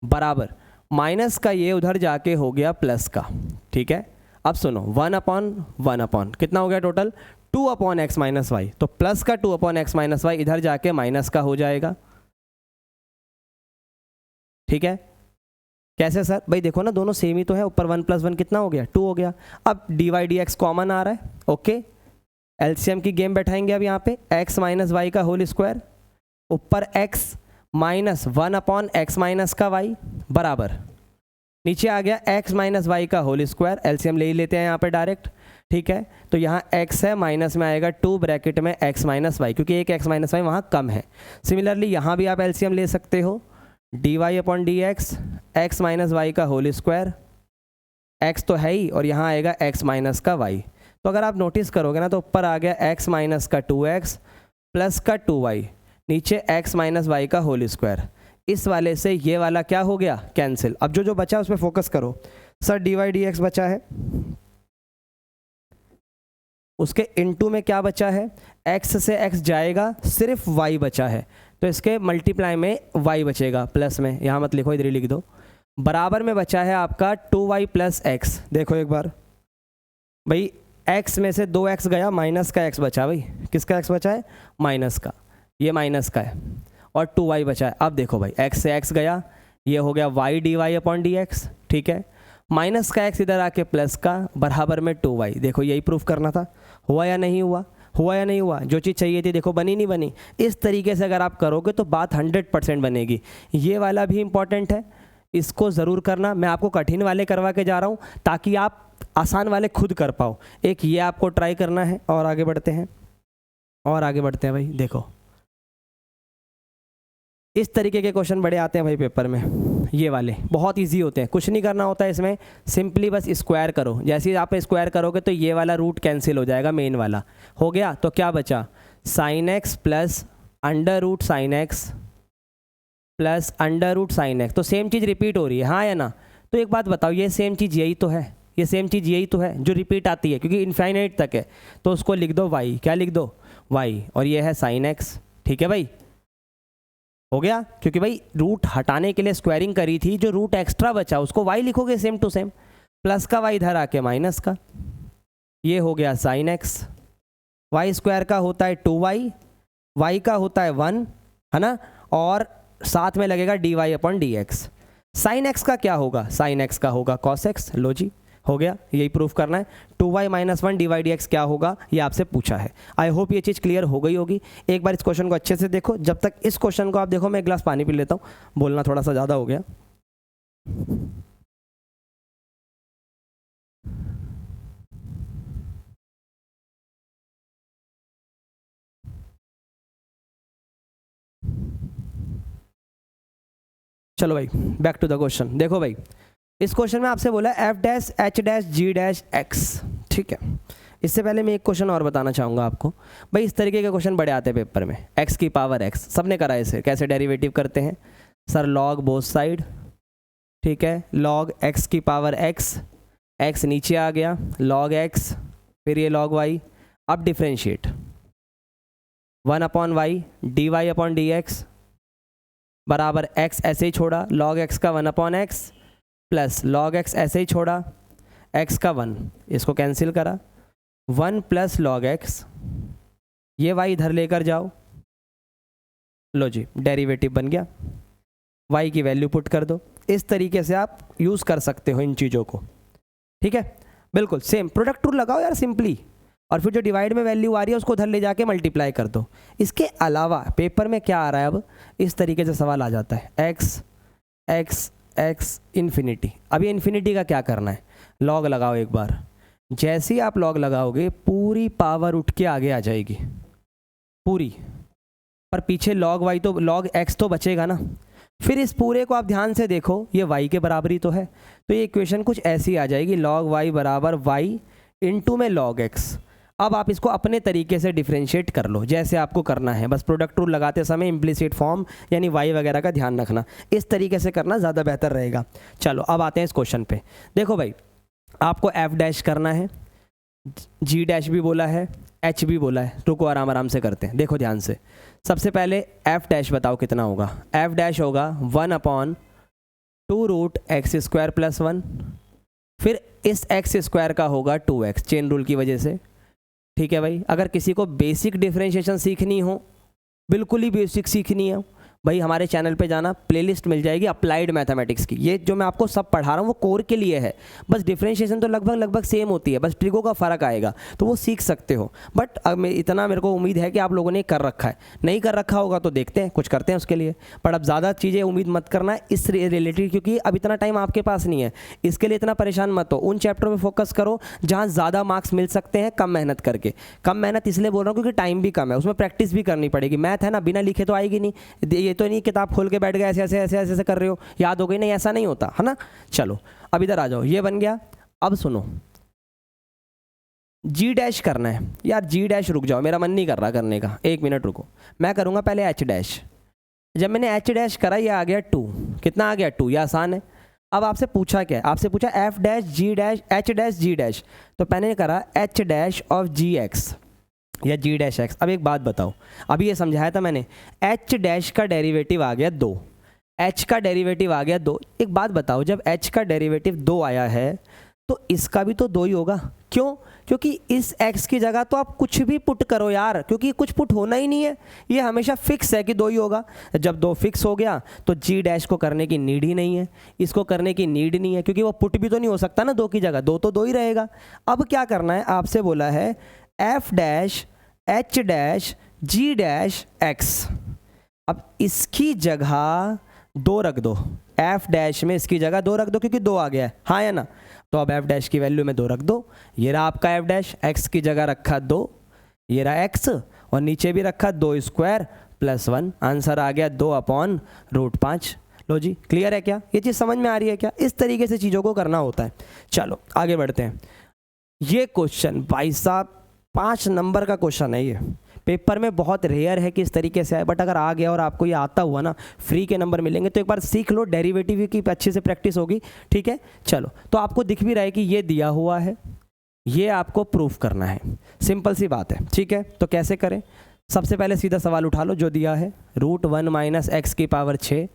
बराबर माइनस का ये उधर जाके हो गया प्लस का, ठीक है। अब सुनो, 1 अपॉन कितना हो गया total 2 upon x minus y, तो प्लस का 2 अपॉन एक्स माइनस वाई इधर जाके माइनस का हो जाएगा, ठीक है। कैसे सर, भाई देखो ना दोनों सेम ही तो है, ऊपर 1 प्लस 1 कितना हो गया 2 हो गया। अब d y d x common आ रहा है, ओके, एलसीएम की गेम बैठाएंगे अब यहाँ पे, x माइनस वाई का होल स्क्वायर ऊपर x minus 1 upon x minus का y बराबर नीचे आ गया x माइनस वाई का होल स्क्वायर, एलसीएम ले ही लेते हैं यहाँ पे डायरेक्ट, ठीक है। तो यहाँ x है, माइनस में आएगा 2 ब्रैकेट में x माइनस वाई, क्योंकि एक x माइनस वाई वहाँ कम है। सिमिलरली यहाँ भी आप एलसीएम ले सकते हो, d y upon d x x minus y का होल स्क्वायर, x तो है ही और यहाँ आएगा x माइनस का y। तो अगर आप नोटिस करोगे ना तो ऊपर आ गया x माइनस का 2x प्लस का 2y, नीचे x माइनस वाई का होल स्क्वायर। इस वाले से ये वाला क्या हो गया कैंसिल। अब जो जो बचा उस पर फोकस करो। Sir d y d x बचा है, उसके इनटू में क्या बचा है, x से x जाएगा, सिर्फ y बचा है, तो इसके मल्टीप्लाई में y बचेगा, प्लस में, यहाँ मत लिखो इधर ही लिख दो, बराबर में बचा है आपका 2y प्लस एक्स। देखो एक बार भाई x में से 2x गया, माइनस का x बचा भाई। किसका x बचा है? माइनस का, ये माइनस का है, और 2y बचा है। अब देखो भाई, x से x गया, ये हो गया y dy अपॉन dx, ठीक है। माइनस का x इधर आके प्लस का बराबर में 2y। देखो यही प्रूफ करना था, हुआ या नहीं हुआ? हुआ या नहीं हुआ? जो चीज़ चाहिए थी देखो बनी नहीं बनी। इस तरीके से अगर आप करोगे तो बात 100% बनेगी। ये वाला भी इम्पॉर्टेंट है, इसको ज़रूर करना। मैं आपको कठिन वाले करवा के जा रहा हूँ ताकि आप आसान वाले खुद कर पाओ। एक ये आपको ट्राई करना है, और आगे बढ़ते हैं, और आगे बढ़ते हैं भाई। देखो इस तरीके के क्वेश्चन बड़े आते हैं भाई पेपर में, ये वाले बहुत इजी होते हैं। कुछ नहीं करना होता है इसमें, सिंपली बस स्क्वायर करो। जैसे ही आप स्क्वायर करोगे तो ये वाला रूट कैंसिल हो जाएगा, मेन वाला हो गया। तो क्या बचा? Sine x plus under root sine x plus under root sine x. तो सेम चीज़ रिपीट हो रही है, हाँ या ना? तो एक बात बताओ, ये सेम चीज़ यही तो है, ये सेम चीज़ यही तो है जो रिपीट आती है, क्योंकि इनफाइनाइट तक है। तो उसको लिख दो y, क्या लिख दो? y, और ये है साइन एक्स, ठीक है भाई, हो गया। क्योंकि भाई रूट हटाने के लिए स्क्वायरिंग करी थी, जो रूट एक्स्ट्रा बचा उसको y लिखोगे सेम टू सेम, प्लस का y इधर आके माइनस का, ये हो गया साइन एक्स। वाई स्क्वायर का होता है 2y, y का होता है 1, है ना, और साथ में लगेगा dy upon dx। Sine x का क्या होगा? साइन एक्स का होगा कॉस एक्स। लो जी, हो गया, यही प्रूफ करना है। 2y माइनस 1 dy dx क्या होगा, ये आपसे पूछा है। आई होप ये चीज़ क्लियर हो गई होगी। एक बार इस क्वेश्चन को अच्छे से देखो। जब तक इस क्वेश्चन को आप देखो, मैं एक गिलास पानी पी लेता हूँ, बोलना थोड़ा सा ज़्यादा हो गया। चलो भाई, बैक टू द क्वेश्चन। देखो भाई, इस क्वेश्चन में आपसे बोला F dash h dash g dash x, ठीक है। इससे पहले मैं एक क्वेश्चन और बताना चाहूँगा आपको भाई। इस तरीके के क्वेश्चन बड़े आते हैं पेपर में। एक्स की पावर एक्स, सबने करा है इसे। कैसे डेरिवेटिव करते हैं सर? लॉग बोथ साइड, ठीक है, लॉग एक्स की पावर एक्स, एक्स नीचे आ गया, लॉग एक्स, फिर ये लॉग वाई। अब differentiate, 1 upon y d y upon d x बराबर एक्स ऐसे ही छोड़ा, लॉग एक्स का 1 upon x plus log x ऐसे ही छोड़ा, एक्स का 1, इसको कैंसिल करा, 1 प्लस लॉग एक्स, ये वाई इधर लेकर जाओ, लो जी डेरिवेटिव बन गया। वाई की वैल्यू पुट कर दो। इस तरीके से आप यूज़ कर सकते हो इन चीज़ों को, ठीक है, बिल्कुल सेम प्रोडक्ट रूल लगाओ यार सिंपली, और फिर जो डिवाइड में वैल्यू आ रही है उसको उधर ले जाके मल्टीप्लाई कर दो। इसके अलावा पेपर में क्या आ रहा है, अब इस तरीके से सवाल आ जाता है, एक्स एक्स एक्स इन्फिनिटी। अब ये इन्फिनिटी का क्या करना है? लॉग लगाओ एक बार। जैसे ही आप लॉग लगाओगे पूरी पावर उठ के आगे आ जाएगी पूरी, पर पीछे लॉग वाई तो लॉग एक्स तो बचेगा ना। फिर इस पूरे को आप ध्यान से देखो, ये वाई के बराबर ही तो है, तो ये इक्वेशन कुछ ऐसी आ जाएगी, लॉग वाई बराबर वाई इंटू में लॉग एक्स। अब आप इसको अपने तरीके से डिफ्रेंशिएट कर लो जैसे आपको करना है, बस प्रोडक्ट रूल लगाते समय इम्प्लिसिट फॉर्म यानी वाई वगैरह का ध्यान रखना, इस तरीके से करना ज़्यादा बेहतर रहेगा। चलो अब आते हैं इस क्वेश्चन पे। देखो भाई, आपको एफ डैश करना है, जी डैश भी बोला है, एच भी बोला है। रुको आराम आराम से करते हैं, देखो ध्यान से। सबसे पहले एफ डैश बताओ कितना होगा? एफ डैश होगा 1 upon 2 root x square plus 1, फिर इस एक्स स्क्वायर का होगा 2x चेन रूल की वजह से, ठीक है भाई। अगर किसी को बेसिक डिफरेंशिएशन सीखनी हो, बिल्कुल ही बेसिक सीखनी है भाई, हमारे चैनल पे जाना, प्लेलिस्ट मिल जाएगी अप्लाइड मैथमेटिक्स की। ये जो मैं आपको सब पढ़ा रहा हूँ वो कोर के लिए है, बस डिफरेंशिएशन तो लगभग सेम होती है, बस ट्रिगों का फ़र्क आएगा, तो वो सीख सकते हो। बट अब इतना मेरे को उम्मीद है कि आप लोगों ने कर रखा है, नहीं कर रखा होगा तो देखते हैं कुछ करते हैं उसके लिए। पर अब ज़्यादा चीज़ें उम्मीद मत करना है इस रिलेटेड, क्योंकि अब इतना टाइम आपके पास नहीं है, इसके लिए इतना परेशान मत हो। उन चैप्टरों में फोकस करो जहाँ ज़्यादा मार्क्स मिल सकते हैं कम मेहनत करके। कम मेहनत इसलिए बोल रहा हूँ क्योंकि टाइम भी कम है, उसमें प्रैक्टिस भी करनी पड़ेगी। मैथ है ना, बिना लिखे तो आएगी नहीं। ये तो नहीं किताब खोल के बैठ गए ऐसे ऐसे ऐसे ऐसे ऐसे कर रहे हो, याद हो गई, नहीं ऐसा नहीं होता है ना। चलो अब इधर आ जाओ, ये बन गया। अब सुनो, जी डैश करना है यार, जी डैश रुक जाओ, मेरा मन नहीं कर रहा करने का, 1 मिनट रुको, मैं करूँगा पहले एच डैश। जब मैंने एच डैश करा ये आ गया 2, कितना आ गया 2, ये आसान है। अब आपसे पूछा क्या है? आपसे पूछा f dash g dash h dash g dash, तो मैंने करा h dash of g x या जी डैश एक्स। अब एक बात बताओ, अभी ये समझाया था मैंने, एच डैश का डेरिवेटिव आ गया 2, एच का डेरिवेटिव आ गया 2। एक बात बताओ, जब एच का डेरिवेटिव 2 आया है तो इसका भी तो 2 ही होगा। क्यों? क्योंकि इस x की जगह तो आप कुछ भी पुट करो यार, क्योंकि कुछ पुट होना ही नहीं है, ये हमेशा फिक्स है कि 2 ही होगा। जब 2 फिक्स हो गया तो g डैश को करने की नीड ही नहीं है, इसको करने की नीड नहीं है, क्योंकि वो पुट भी तो नहीं हो सकता ना 2 की जगह, 2 तो 2 ही रहेगा। अब क्या करना है, आपसे बोला है f dash h dash g dash x। अब इसकी जगह 2 रख दो, f डैश में इसकी जगह 2 रख दो, क्योंकि 2 आ गया है, हाँ या ना। तो अब f डैश की वैल्यू में 2 रख दो, ये रहा आपका f डैश, x की जगह रखा 2, ये रहा x, और नीचे भी रखा 2 स्क्वायर प्लस 1, आंसर आ गया 2/√5। लो जी, क्लियर है क्या? ये चीज़ समझ में आ रही है क्या? इस तरीके से चीज़ों को करना होता है। चलो आगे बढ़ते हैं। ये क्वेश्चन भाई साहब 5 नंबर का क्वेश्चन है, ये पेपर में बहुत रेयर है कि इस तरीके से आए, बट अगर आ गया और आपको ये आता हुआ ना, फ्री के नंबर मिलेंगे। तो एक बार सीख लो, डेरिवेटिव की अच्छे से प्रैक्टिस होगी, ठीक है। चलो, तो आपको दिख भी रहा है कि ये दिया हुआ है, ये आपको प्रूफ करना है, सिंपल सी बात है, ठीक है। तो कैसे करें? सबसे पहले सीधा सवाल उठा लो जो दिया है, √1 माइनस x की पावर 6,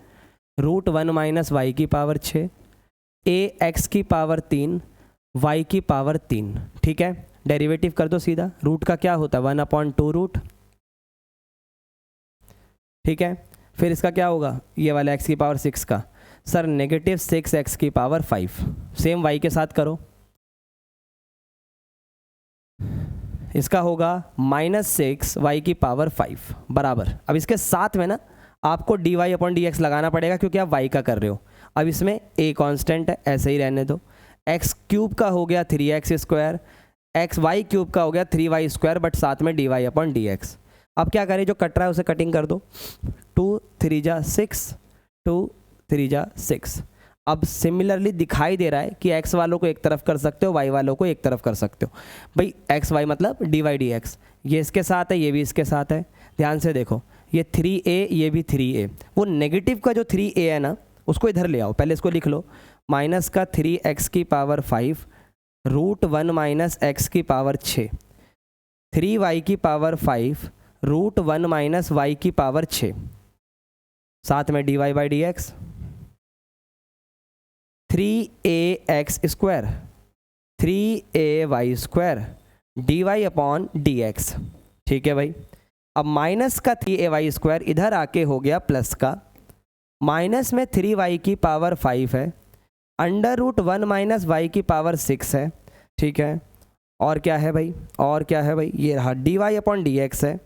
√1 माइनस y की पावर 6, a x की पावर 3, y की पावर 3, ठीक है। डेरिवेटिव कर दो सीधा, रूट का क्या होता है 1/2 ठीक है। फिर इसका क्या होगा, ये वाला x की पावर 6 का, सर -6x की पावर 5, सेम y के साथ करो, इसका होगा -6 y की पावर 5 बराबर। अब इसके साथ में ना आपको dy/dx लगाना पड़ेगा, क्योंकि आप y का कर रहे हो। अब इसमें a कांस्टेंट है, ऐसे ही रहने दो। x³ का हो गया 3x², y³ का हो गया 3y², बट साथ में dy/dx। अब क्या करें, जो कट रहा है उसे कटिंग कर दो, 2 3 जा 6, 2 3 जा 6। अब सिमिलरली दिखाई दे रहा है कि x वालों को एक तरफ कर सकते हो, y वालों को एक तरफ कर सकते हो। भाई x y मतलब dy/dx, ये इसके साथ है, ये भी इसके साथ है। ध्यान से देखो, ये 3a, ये भी 3a, वो नेगेटिव का जो 3a है ना, उसको इधर ले आओ, पहले इसको लिख लो, माइनस का 3x की पावर 5 √1 माइनस x की पावर 6, 3y की पावर 5 √1 माइनस y की पावर 6, साथ में dy/dx 3ax², 3ay² dy/dx, ठीक है भाई। अब माइनस का 3ay² इधर आके हो गया प्लस का, माइनस में 3y की पावर 5 है, √1 माइनस y की पावर 6 है, ठीक है। और क्या है भाई, और क्या है भाई, ये रहा dy/dx है,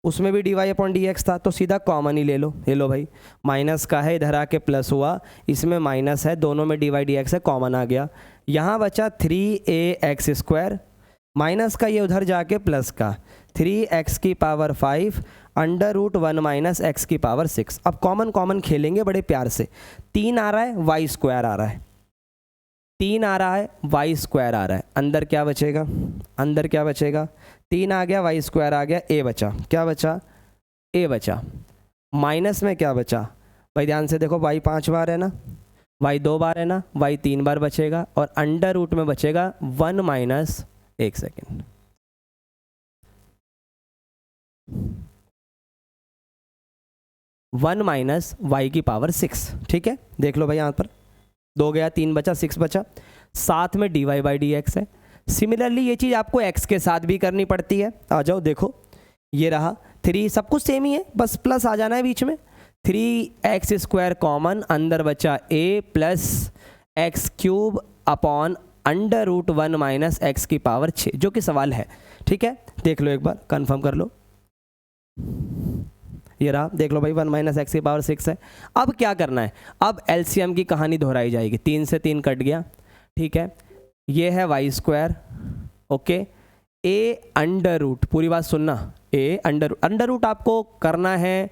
उसमें भी dy/dx था, तो सीधा कॉमन ही ले लो। ले लो भाई, माइनस का है, इधर आके प्लस हुआ, इसमें माइनस है, दोनों में dy/dx है, कॉमन आ गया। यहाँ बचा 3ax², माइनस का ये उधर जाके प्लस का 3x की पावर 5 √1 माइनस x की पावर 6। अब कॉमन कॉमन खेलेंगे बड़े प्यार से, 3 आ रहा है, y² आ रहा है, 3 आ रहा है, y² आ रहा है, अंदर क्या बचेगा, अंदर क्या बचेगा, 3 आ गया, y² आ गया, a बचा, क्या बचा, a बचा। माइनस में क्या बचा भाई, ध्यान से देखो, y 5 बार है ना, y 2 बार है ना, y 3 बार बचेगा, और अंडर रूट में बचेगा 1 माइनस, एक सेकेंड, वन माइनस y की पावर 6, ठीक है। देख लो भाई, यहाँ पर 2 गया, 3 बचा, 6 बचा, साथ में dy/dx है। सिमिलरली ये चीज़ आपको x के साथ भी करनी पड़ती है। आ जाओ देखो, ये रहा 3, सब कुछ सेम ही है, बस प्लस आ जाना है बीच में, 3x² कॉमन, अंदर बचा a plus x³ upon √1 minus x की पावर 6, जो कि सवाल है, ठीक है। देख लो एक बार, कंफर्म कर लो, ये रहा, देख लो भाई, 1 माइनस x की पावर 6 है। अब क्या करना है, अब एलसीएम की कहानी दोहराई जाएगी, 3 से 3 कट गया, ठीक है। ये है y², ओके, a√, पूरी बात सुनना, a√, आपको करना है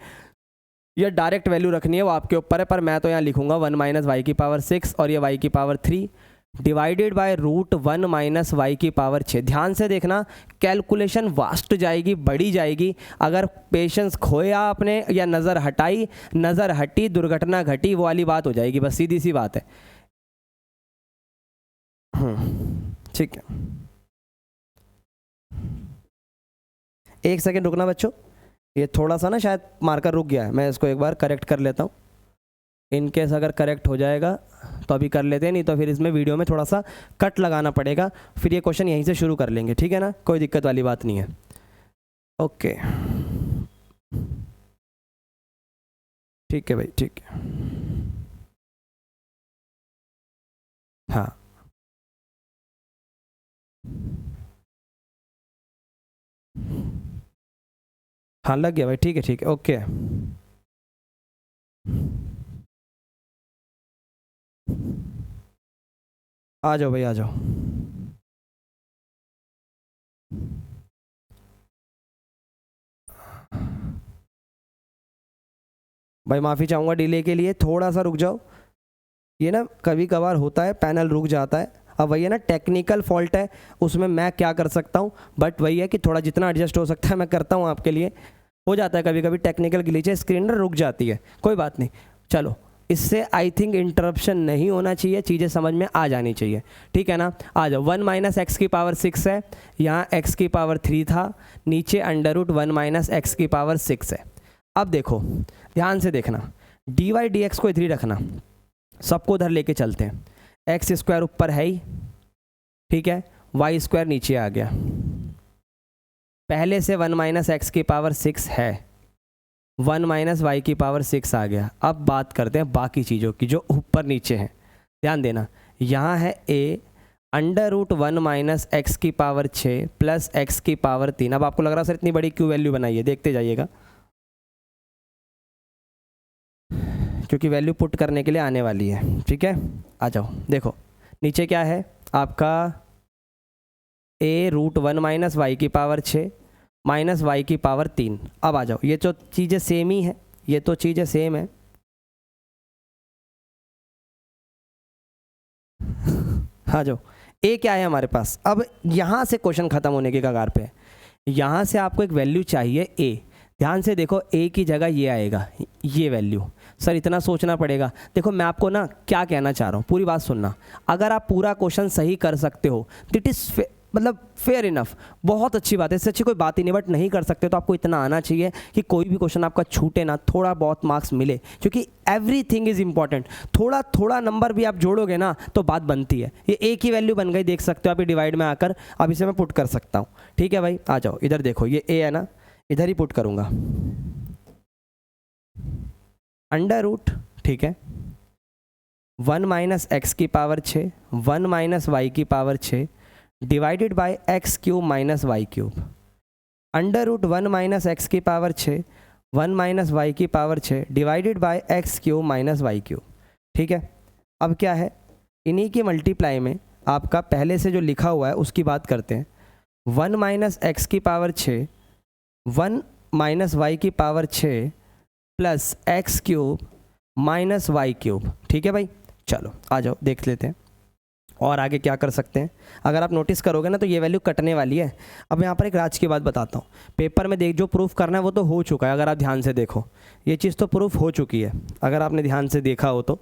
या डायरेक्ट वैल्यू रखनी है वो आपके ऊपर है, पर मैं तो यहाँ लिखूंगा 1 माइनस y की पावर 6 और ये y की power 3 divided by √1 minus y की पावर 6। ध्यान से देखना, कैलकुलेशन वास्ट जाएगी, बढ़ी जाएगी, अगर पेशेंस खोया आपने या नज़र हटाई, नज़र हटी दुर्घटना घटी, वो वाली बात हो जाएगी, बस सीधी सी बात है, ठीक है। एक सेकेंड रुकना बच्चों, ये थोड़ा सा ना शायद मार्कर रुक गया है, मैं इसको एक बार करेक्ट कर लेता हूँ। इनकेस अगर करेक्ट हो जाएगा तो अभी कर लेते हैं, नहीं तो फिर इसमें वीडियो में थोड़ा सा कट लगाना पड़ेगा, फिर ये क्वेश्चन यहीं से शुरू कर लेंगे, ठीक है ना, कोई दिक्कत वाली बात नहीं है। ओके ठीक है भाई, ठीक है। हाँ हाँ लग गया भाई, ठीक है ठीक है, ओके। आ जाओ भाई, आ जाओ। भाई माफ़ी चाहूँगा डिले के लिए, थोड़ा सा रुक जाओ, ये ना कभी कभार होता है, पैनल रुक जाता है। अब वही है ना, टेक्निकल फॉल्ट है, उसमें मैं क्या कर सकता हूँ, बट वही है कि थोड़ा जितना एडजस्ट हो सकता है मैं करता हूँ आपके लिए। हो जाता है कभी कभी टेक्निकल ग्लिच है, स्क्रीन रुक जाती है, कोई बात नहीं। चलो, इससे आई थिंक इंटरप्शन नहीं होना चाहिए, चीज़ें समझ में आ जानी चाहिए, ठीक है ना। आ जाओ, 1 माइनस एक्स की पावर 6 है, यहाँ एक्स की पावर 3 था, नीचे अंडर रूट 1 माइनस एक्स की पावर 6 है। अब देखो ध्यान से देखना, डी वाई डी एक्स को इधर ही रखना, सबको उधर लेके चलते हैं। एक्स स्क्वायर ऊपर है ही, ठीक है, वाई स्क्वायर नीचे आ गया, पहले से 1 माइनस एक्स की पावर 6 है, 1 माइनस वाई की पावर 6 आ गया। अब बात करते हैं बाकी चीज़ों की जो ऊपर नीचे हैं, ध्यान देना। यहाँ है A under root 1 minus x की पावर 6 प्लस एक्स की पावर 3। अब आपको लग रहा है सर इतनी बड़ी क्यों वैल्यू बनाई है, देखते जाइएगा, क्योंकि वैल्यू पुट करने के लिए आने वाली है, ठीक है। आ जाओ, देखो नीचे क्या है आपका, ए रूट 1 माइनस वाई की पावर 6 माइनस वाई की पावर 3। अब आ जाओ, ये तो चीज़ें सेम ही है, ये तो चीज़ें सेम है। आ जाओ, ए क्या है हमारे पास, अब यहाँ से क्वेश्चन ख़त्म होने के कगार पे है। यहाँ से आपको एक वैल्यू चाहिए ए, ध्यान से देखो, ए की जगह ये आएगा, ये वैल्यू। सर इतना सोचना पड़ेगा, देखो मैं आपको ना क्या कहना चाह रहा हूँ, पूरी बात सुनना। अगर आप पूरा क्वेश्चन सही कर सकते हो दिट इज़ मतलब फेयर इनफ, बहुत अच्छी बात है, इससे अच्छी कोई बात ही नहीं। बट नहीं कर सकते तो आपको इतना आना चाहिए कि कोई भी क्वेश्चन आपका छूटे ना, थोड़ा बहुत मार्क्स मिले, क्योंकि एवरीथिंग इज़ इंपॉर्टेंट। थोड़ा थोड़ा नंबर भी आप जोड़ोगे ना तो बात बनती है। ये ए की वैल्यू बन गई, देख सकते हो आप, ये डिवाइड में आकर अब इसे मैं पुट कर सकता हूँ, ठीक है भाई। आ जाओ इधर देखो, ये ए है ना, इधर ही पुट करूँगा, अंडर रूट, ठीक है, 1 माइनस एक्स की पावर 6 1 माइनस वाई की power 6 divided by x cube minus y cube, under root 1 minus x की पावर 6 1 माइनस वाई की power 6 divided by x cube minus y cube, ठीक है। अब क्या है, इन्हीं की मल्टीप्लाई में आपका पहले से जो लिखा हुआ है उसकी बात करते हैं। 1 माइनस एक्स की पावर 6 1 माइनस वाई की power 6 plus x cube minus y cube, ठीक है भाई। चलो आ जाओ देख लेते हैं और आगे क्या कर सकते हैं। अगर आप नोटिस करोगे ना तो ये वैल्यू कटने वाली है। अब यहाँ पर एक राज की बात बताता हूँ, पेपर में देख, जो प्रूफ करना है वो तो हो चुका है, अगर आप ध्यान से देखो ये चीज़ तो प्रूफ हो चुकी है, अगर आपने ध्यान से देखा हो तो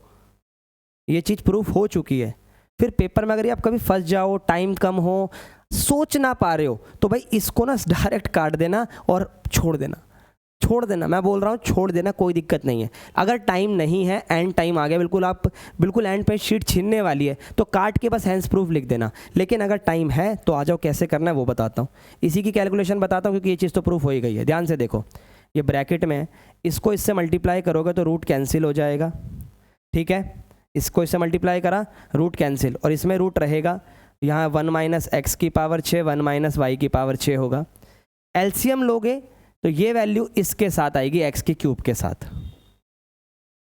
ये चीज़ प्रूफ हो चुकी है। फिर पेपर में अगर आप कभी फंस जाओ, टाइम कम हो, सोच ना पा रहे हो, तो भाई इसको ना डायरेक्ट काट देना और छोड़ देना, छोड़ देना, मैं बोल रहा हूँ छोड़ देना, कोई दिक्कत नहीं है। अगर टाइम नहीं है, एंड टाइम आ गया, बिल्कुल आप बिल्कुल एंड पे शीट छीनने वाली है, तो काट के बस हैंड्स प्रूफ लिख देना। लेकिन अगर टाइम है तो आ जाओ, कैसे करना है वो बताता हूँ, इसी की कैलकुलेशन बताता हूँ, क्योंकि ये चीज़ तो प्रूफ हो ही गई है। ध्यान से देखो, ये ब्रैकेट में इसको इससे मल्टीप्लाई करोगे तो रूट कैंसिल हो जाएगा, ठीक है। इसको इससे मल्टीप्लाई करा, रूट कैंसिल, और इसमें रूट रहेगा, यहाँ 1 माइनस एक्स की पावर 6 1 माइनस वाई की पावर 6 होगा। एलसीएम लोगे तो ये वैल्यू इसके साथ आएगी, एक्स के क्यूब के साथ,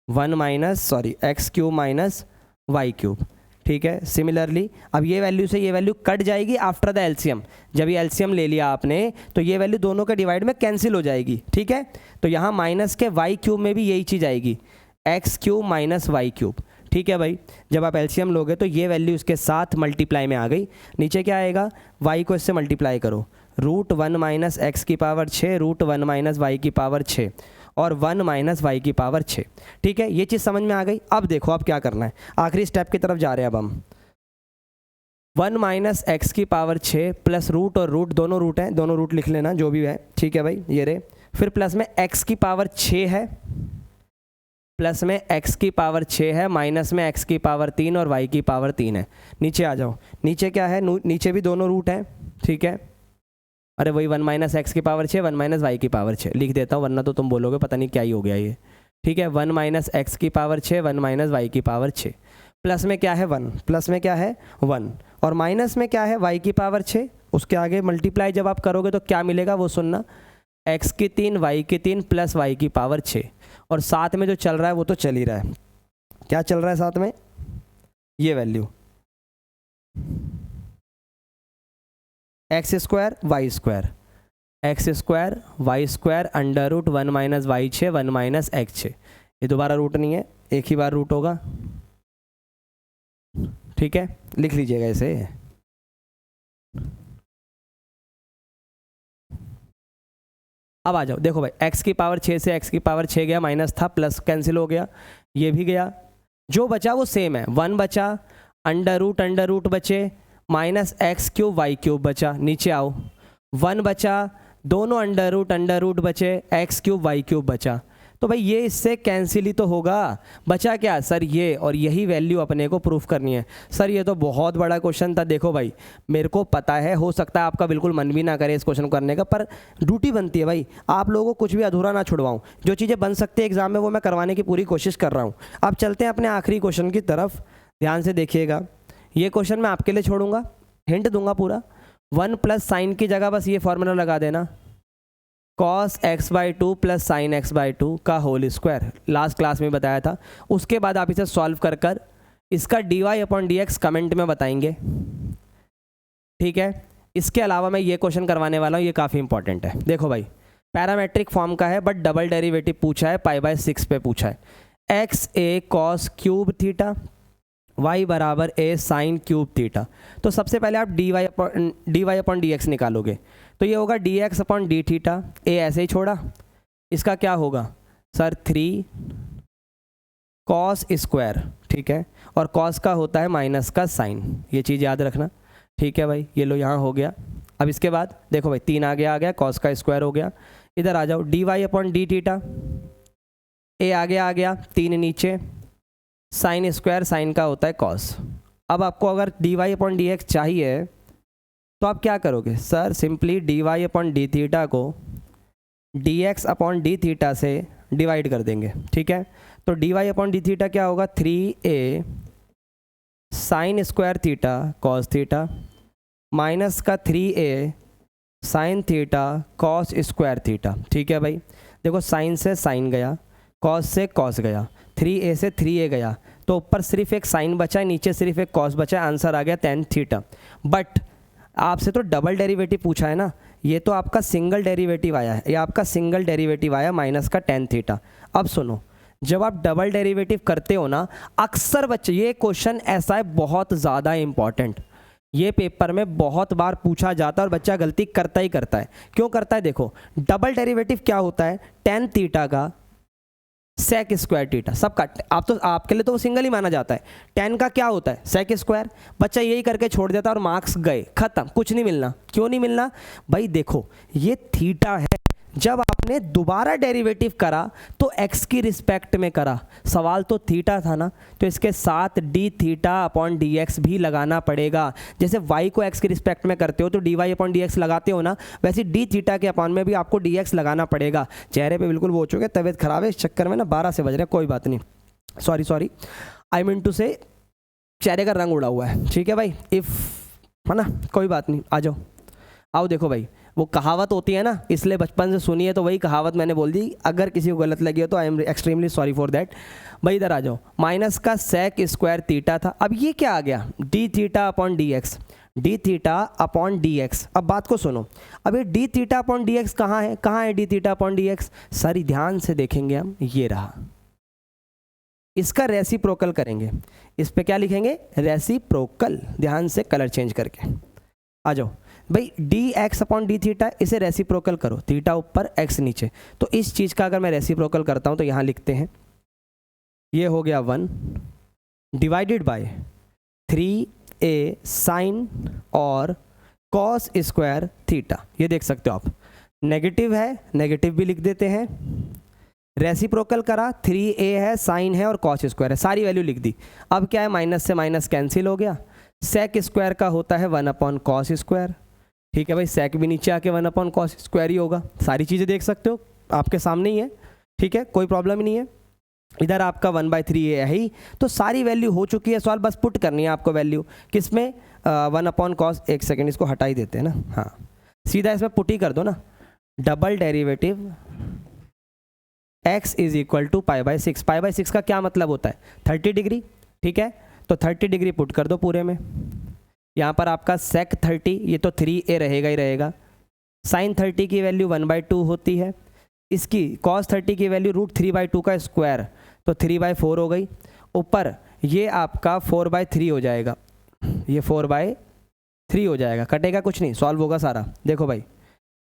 1 minus sorry x cube minus y cube, ठीक है। सिमिलरली अब ये वैल्यू से ये वैल्यू कट जाएगी आफ्टर द एलसीएम, जब ये एलसीएम ले लिया आपने तो ये वैल्यू दोनों के डिवाइड में कैंसिल हो जाएगी, ठीक है। तो यहाँ माइनस के वाई क्यूब में भी यही चीज़ आएगी, x cube minus y cube, ठीक है भाई। जब आप एलसीएम लोगे तो ये वैल्यू इसके साथ मल्टीप्लाई में आ गई, नीचे क्या आएगा, वाई को इससे मल्टीप्लाई करो, रूट 1 माइनस एक्स की पावर 6 रूट 1 माइनस वाई की पावर 6 और 1 माइनस वाई की पावर 6, ठीक है। ये चीज़ समझ में आ गई। अब देखो अब क्या करना है, आखिरी स्टेप की तरफ जा रहे हैं अब हम। 1 माइनस एक्स की पावर 6 प्लस रूट, और रूट दोनों रूट हैं, दोनों रूट लिख लेना जो भी है, ठीक है भाई, ये रहे। फिर प्लस में एक्स की पावर 6 है प्लस में x की पावर 6 है, माइनस में x की पावर 3 और y की पावर 3 है। नीचे आ जाओ, नीचे क्या है, नीचे भी दोनों रूट हैं, ठीक है। अरे वही 1 माइनस एक्स की पावर 6, 1 माइनस वाई की पावर 6 लिख देता हूँ, वरना तो तुम बोलोगे पता नहीं क्या ही हो गया ये, ठीक है। 1 माइनस एक्स की पावर 6, 1 माइनस वाई की पावर 6, प्लस में क्या है 1, प्लस में क्या है 1, और माइनस में क्या है y की पावर 6। उसके आगे मल्टीप्लाई जब आप करोगे तो क्या मिलेगा वो सुनना, x की 3 y की 3 प्लस y की पावर 6, और साथ में जो चल रहा है वो तो चल ही रहा है। क्या चल रहा है साथ में, ये value x square y square, x square y square under root 1 minus y 6, 1 minus x 6। ये दोबारा रूट नहीं है, एक ही बार रूट होगा, ठीक है। लिख लीजिएगा इसे। अब आ जाओ, देखो भाई x की पावर 6 से x की पावर 6 गया, माइनस था, प्लस कैंसिल हो गया, ये भी गया, जो बचा वो सेम है, 1 बचा, अंडर रूट बचे, minus x cube y cube बचा, नीचे आओ, 1 बचा, दोनों अंडर रूट बचे, एक्स क्यूब वाई क्यूब बचा। तो भाई ये इससे कैंसिल ही तो होगा, बचा क्या सर ये, और यही वैल्यू अपने को प्रूफ करनी है। सर ये तो बहुत बड़ा क्वेश्चन था। देखो भाई मेरे को पता है, हो सकता है आपका बिल्कुल मन भी ना करे इस क्वेश्चन को करने का, पर ड्यूटी बनती है भाई, आप लोगों को कुछ भी अधूरा ना छुड़वाऊँ। जो चीज़ें बन सकती है एग्जाम में वो मैं करवाने की पूरी कोशिश कर रहा हूँ। अब चलते हैं अपने आखिरी क्वेश्चन की तरफ, ध्यान से देखिएगा। ये क्वेश्चन मैं आपके लिए छोड़ूंगा, हिंट दूंगा पूरा। 1 प्लस साइन की जगह बस ये फॉर्मूला लगा देना, cos x/2 plus sign x/2 का होल स्क्वायर, लास्ट क्लास में बताया था। उसके बाद आप इसे सॉल्व कर इसका dy/dx कमेंट में बताएंगे, ठीक है। इसके अलावा मैं ये क्वेश्चन करवाने वाला हूँ, ये काफ़ी इंपॉर्टेंट है। देखो भाई पैरामेट्रिक फॉर्म का है, बट डबल डेरिवेटिव पूछा है, π/6 पे पूछा है। एक्स ए कॉस क्यूब थीटा, y बराबर a साइन क्यूब थीटा। तो सबसे पहले आप dy/dx निकालोगे, तो ये होगा dx/d थीटा, a ऐसे ही छोड़ा, इसका क्या होगा सर 3 कॉस स्क्वायर, ठीक है, और कॉस का होता है माइनस का साइन, ये चीज़ याद रखना, ठीक है भाई। ये लो यहाँ हो गया। अब इसके बाद देखो भाई 3 आगे आ गया, कॉस का स्क्वायर हो गया, इधर आ जाओ dy/d थीटा, a आगे आ गया, 3 नीचे, साइन स्क्वायर, साइन का होता है कॉस। अब आपको अगर dy/dx चाहिए तो आप क्या करोगे सर, सिंपली dy/d थीटा को dx/d थीटा से डिवाइड कर देंगे, ठीक है। तो dy/d थीटा क्या होगा, 3a sine square theta cos theta minus का 3a sine theta cos square theta, ठीक है भाई। देखो साइन से साइन गया, कॉस से कॉस गया, 3a से 3a गया, तो ऊपर सिर्फ एक साइन बचा है, नीचे सिर्फ एक कॉस बचा है, आंसर आ गया tan थीटा। बट आपसे तो डबल डेरिवेटिव पूछा है ना, ये तो आपका सिंगल डेरिवेटिव आया है, ये आपका सिंगल डेरिवेटिव आया माइनस का tan थीटा। अब सुनो, जब आप डबल डेरिवेटिव करते हो ना, अक्सर बच्चे, ये क्वेश्चन ऐसा है बहुत ज़्यादा इंपॉर्टेंट, ये पेपर में बहुत बार पूछा जाता है और बच्चा गलती करता ही करता है। क्यों करता है, देखो डबल डेरिवेटिव क्या होता है, tan थीटा का सेक स्क्वायर थीटा, सबका आप तो आपके लिए तो वो सिंगल ही माना जाता है। tan का क्या होता है, सेक स्क्वायर। बच्चा यही करके छोड़ देता और मार्क्स गए, खत्म, कुछ नहीं मिलना। क्यों नहीं मिलना भाई, देखो ये थीटा है, जब आपने दोबारा डेरिवेटिव करा तो x की रिस्पेक्ट में करा, सवाल तो थीटा था ना, तो इसके साथ d थीटा/dx भी लगाना पड़ेगा। जैसे y को x की रिस्पेक्ट में करते हो तो dy/dx लगाते हो ना, वैसे d थीटा के अपॉन में भी आपको dx लगाना पड़ेगा। चेहरे पे बिल्कुल वो हो चुके, तबीयत खराब है, इस चक्कर में ना 12 से बज रहे, कोई बात नहीं, सॉरी आई मीन टू से चेहरे का रंग उड़ा हुआ है, ठीक है भाई, इफ़ है ना, कोई बात नहीं। आ जाओ, आओ देखो भाई, वो कहावत होती है ना, इसलिए बचपन से सुनी है तो वही कहावत मैंने बोल दी, अगर किसी को गलत लगी हो तो I am extremely sorry for that. भाई इधर आ जाओ, माइनस का सेक स्क्वायर थीटा था, अब ये क्या आ गया, d थीटा/dx, d थीटा/dx। अब बात को सुनो, अब ये d थीटा/dx कहाँ है, कहाँ है d थीटा/dx, सारी ध्यान से देखेंगे हम, ये रहा, इसका रेसिप्रोकल करेंगे, इस पे क्या लिखेंगे, रेसिप्रोकल, ध्यान से कलर चेंज करके। आ जाओ भाई, dx/d थीटा, इसे रेसिप्रोकल करो, थीटा ऊपर x नीचे, तो इस चीज़ का अगर मैं रेसिप्रोकल करता हूँ तो यहाँ लिखते हैं, ये हो गया 1 डिवाइडेड बाय 3a साइन और कॉस स्क्वायर थीटा। ये देख सकते हो आप, नेगेटिव है, नेगेटिव भी लिख देते हैं, रेसिप्रोकल करा, 3a है, साइन है और कॉस स्क्वायर है, सारी वैल्यू लिख दी। अब क्या है, माइनस से माइनस कैंसिल हो गया, सेक स्क्वायर का होता है 1/cos स्क्वायर। ठीक है भाई, सेक भी नीचे आके 1/cos स्क्वायर ही होगा। सारी चीज़ें देख सकते हो, आपके सामने ही है। ठीक है, कोई प्रॉब्लम ही नहीं है। इधर आपका 1/3a है ही, तो सारी वैल्यू हो चुकी है सॉल्व। बस पुट करनी है आपको वैल्यू किसमें, 1/cos, एक सेकेंड इसको हटा ही देते हैं ना, हाँ सीधा इसमें पुट ही कर दो ना। Double derivative x is equal to π/6। π/6 का क्या मतलब होता है, 30 डिग्री। ठीक है, तो 30 डिग्री पुट कर दो पूरे में। यहाँ पर आपका sec 30, ये तो 3a रहेगा ही रहेगा। sin 30 की वैल्यू 1/2 होती है, इसकी cos 30 की वैल्यू √3/2 का स्क्वायर, तो 3/4 हो गई। ऊपर ये आपका 4/3 हो जाएगा, ये 4/3 हो जाएगा, कटेगा कुछ नहीं, सॉल्व होगा सारा। देखो भाई,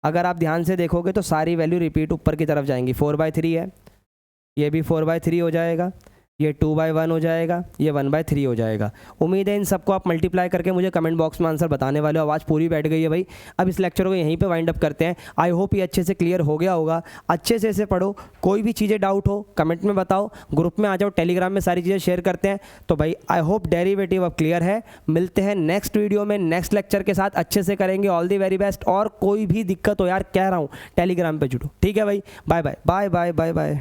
अगर आप ध्यान से देखोगे तो सारी वैल्यू रिपीट ऊपर की तरफ जाएंगी। 4/3 है, ये भी 4/3 हो जाएगा, ये 2/1 हो जाएगा, ये 1/3 हो जाएगा। उम्मीद है इन सबको आप मल्टीप्लाई करके मुझे कमेंट बॉक्स में आंसर बताने वाले हो। आवाज़ पूरी बैठ गई है भाई। अब इस लेक्चर को यहीं पे वाइंड अप करते हैं। आई होप ये अच्छे से क्लियर हो गया होगा। अच्छे से इसे पढ़ो, कोई भी चीज़ें डाउट हो कमेंट में बताओ, ग्रुप में आ जाओ, टेलीग्राम में सारी चीज़ें शेयर करते हैं। तो भाई आई होप डेरिवेटिव अब क्लियर है। मिलते हैं नेक्स्ट वीडियो में नेक्स्ट लेक्चर के साथ, अच्छे से करेंगे। All the very best. और कोई भी दिक्कत हो यार, कह रहा हूँ टेलीग्राम पर जुड़ो। ठीक है भाई, bye bye bye bye bye bye.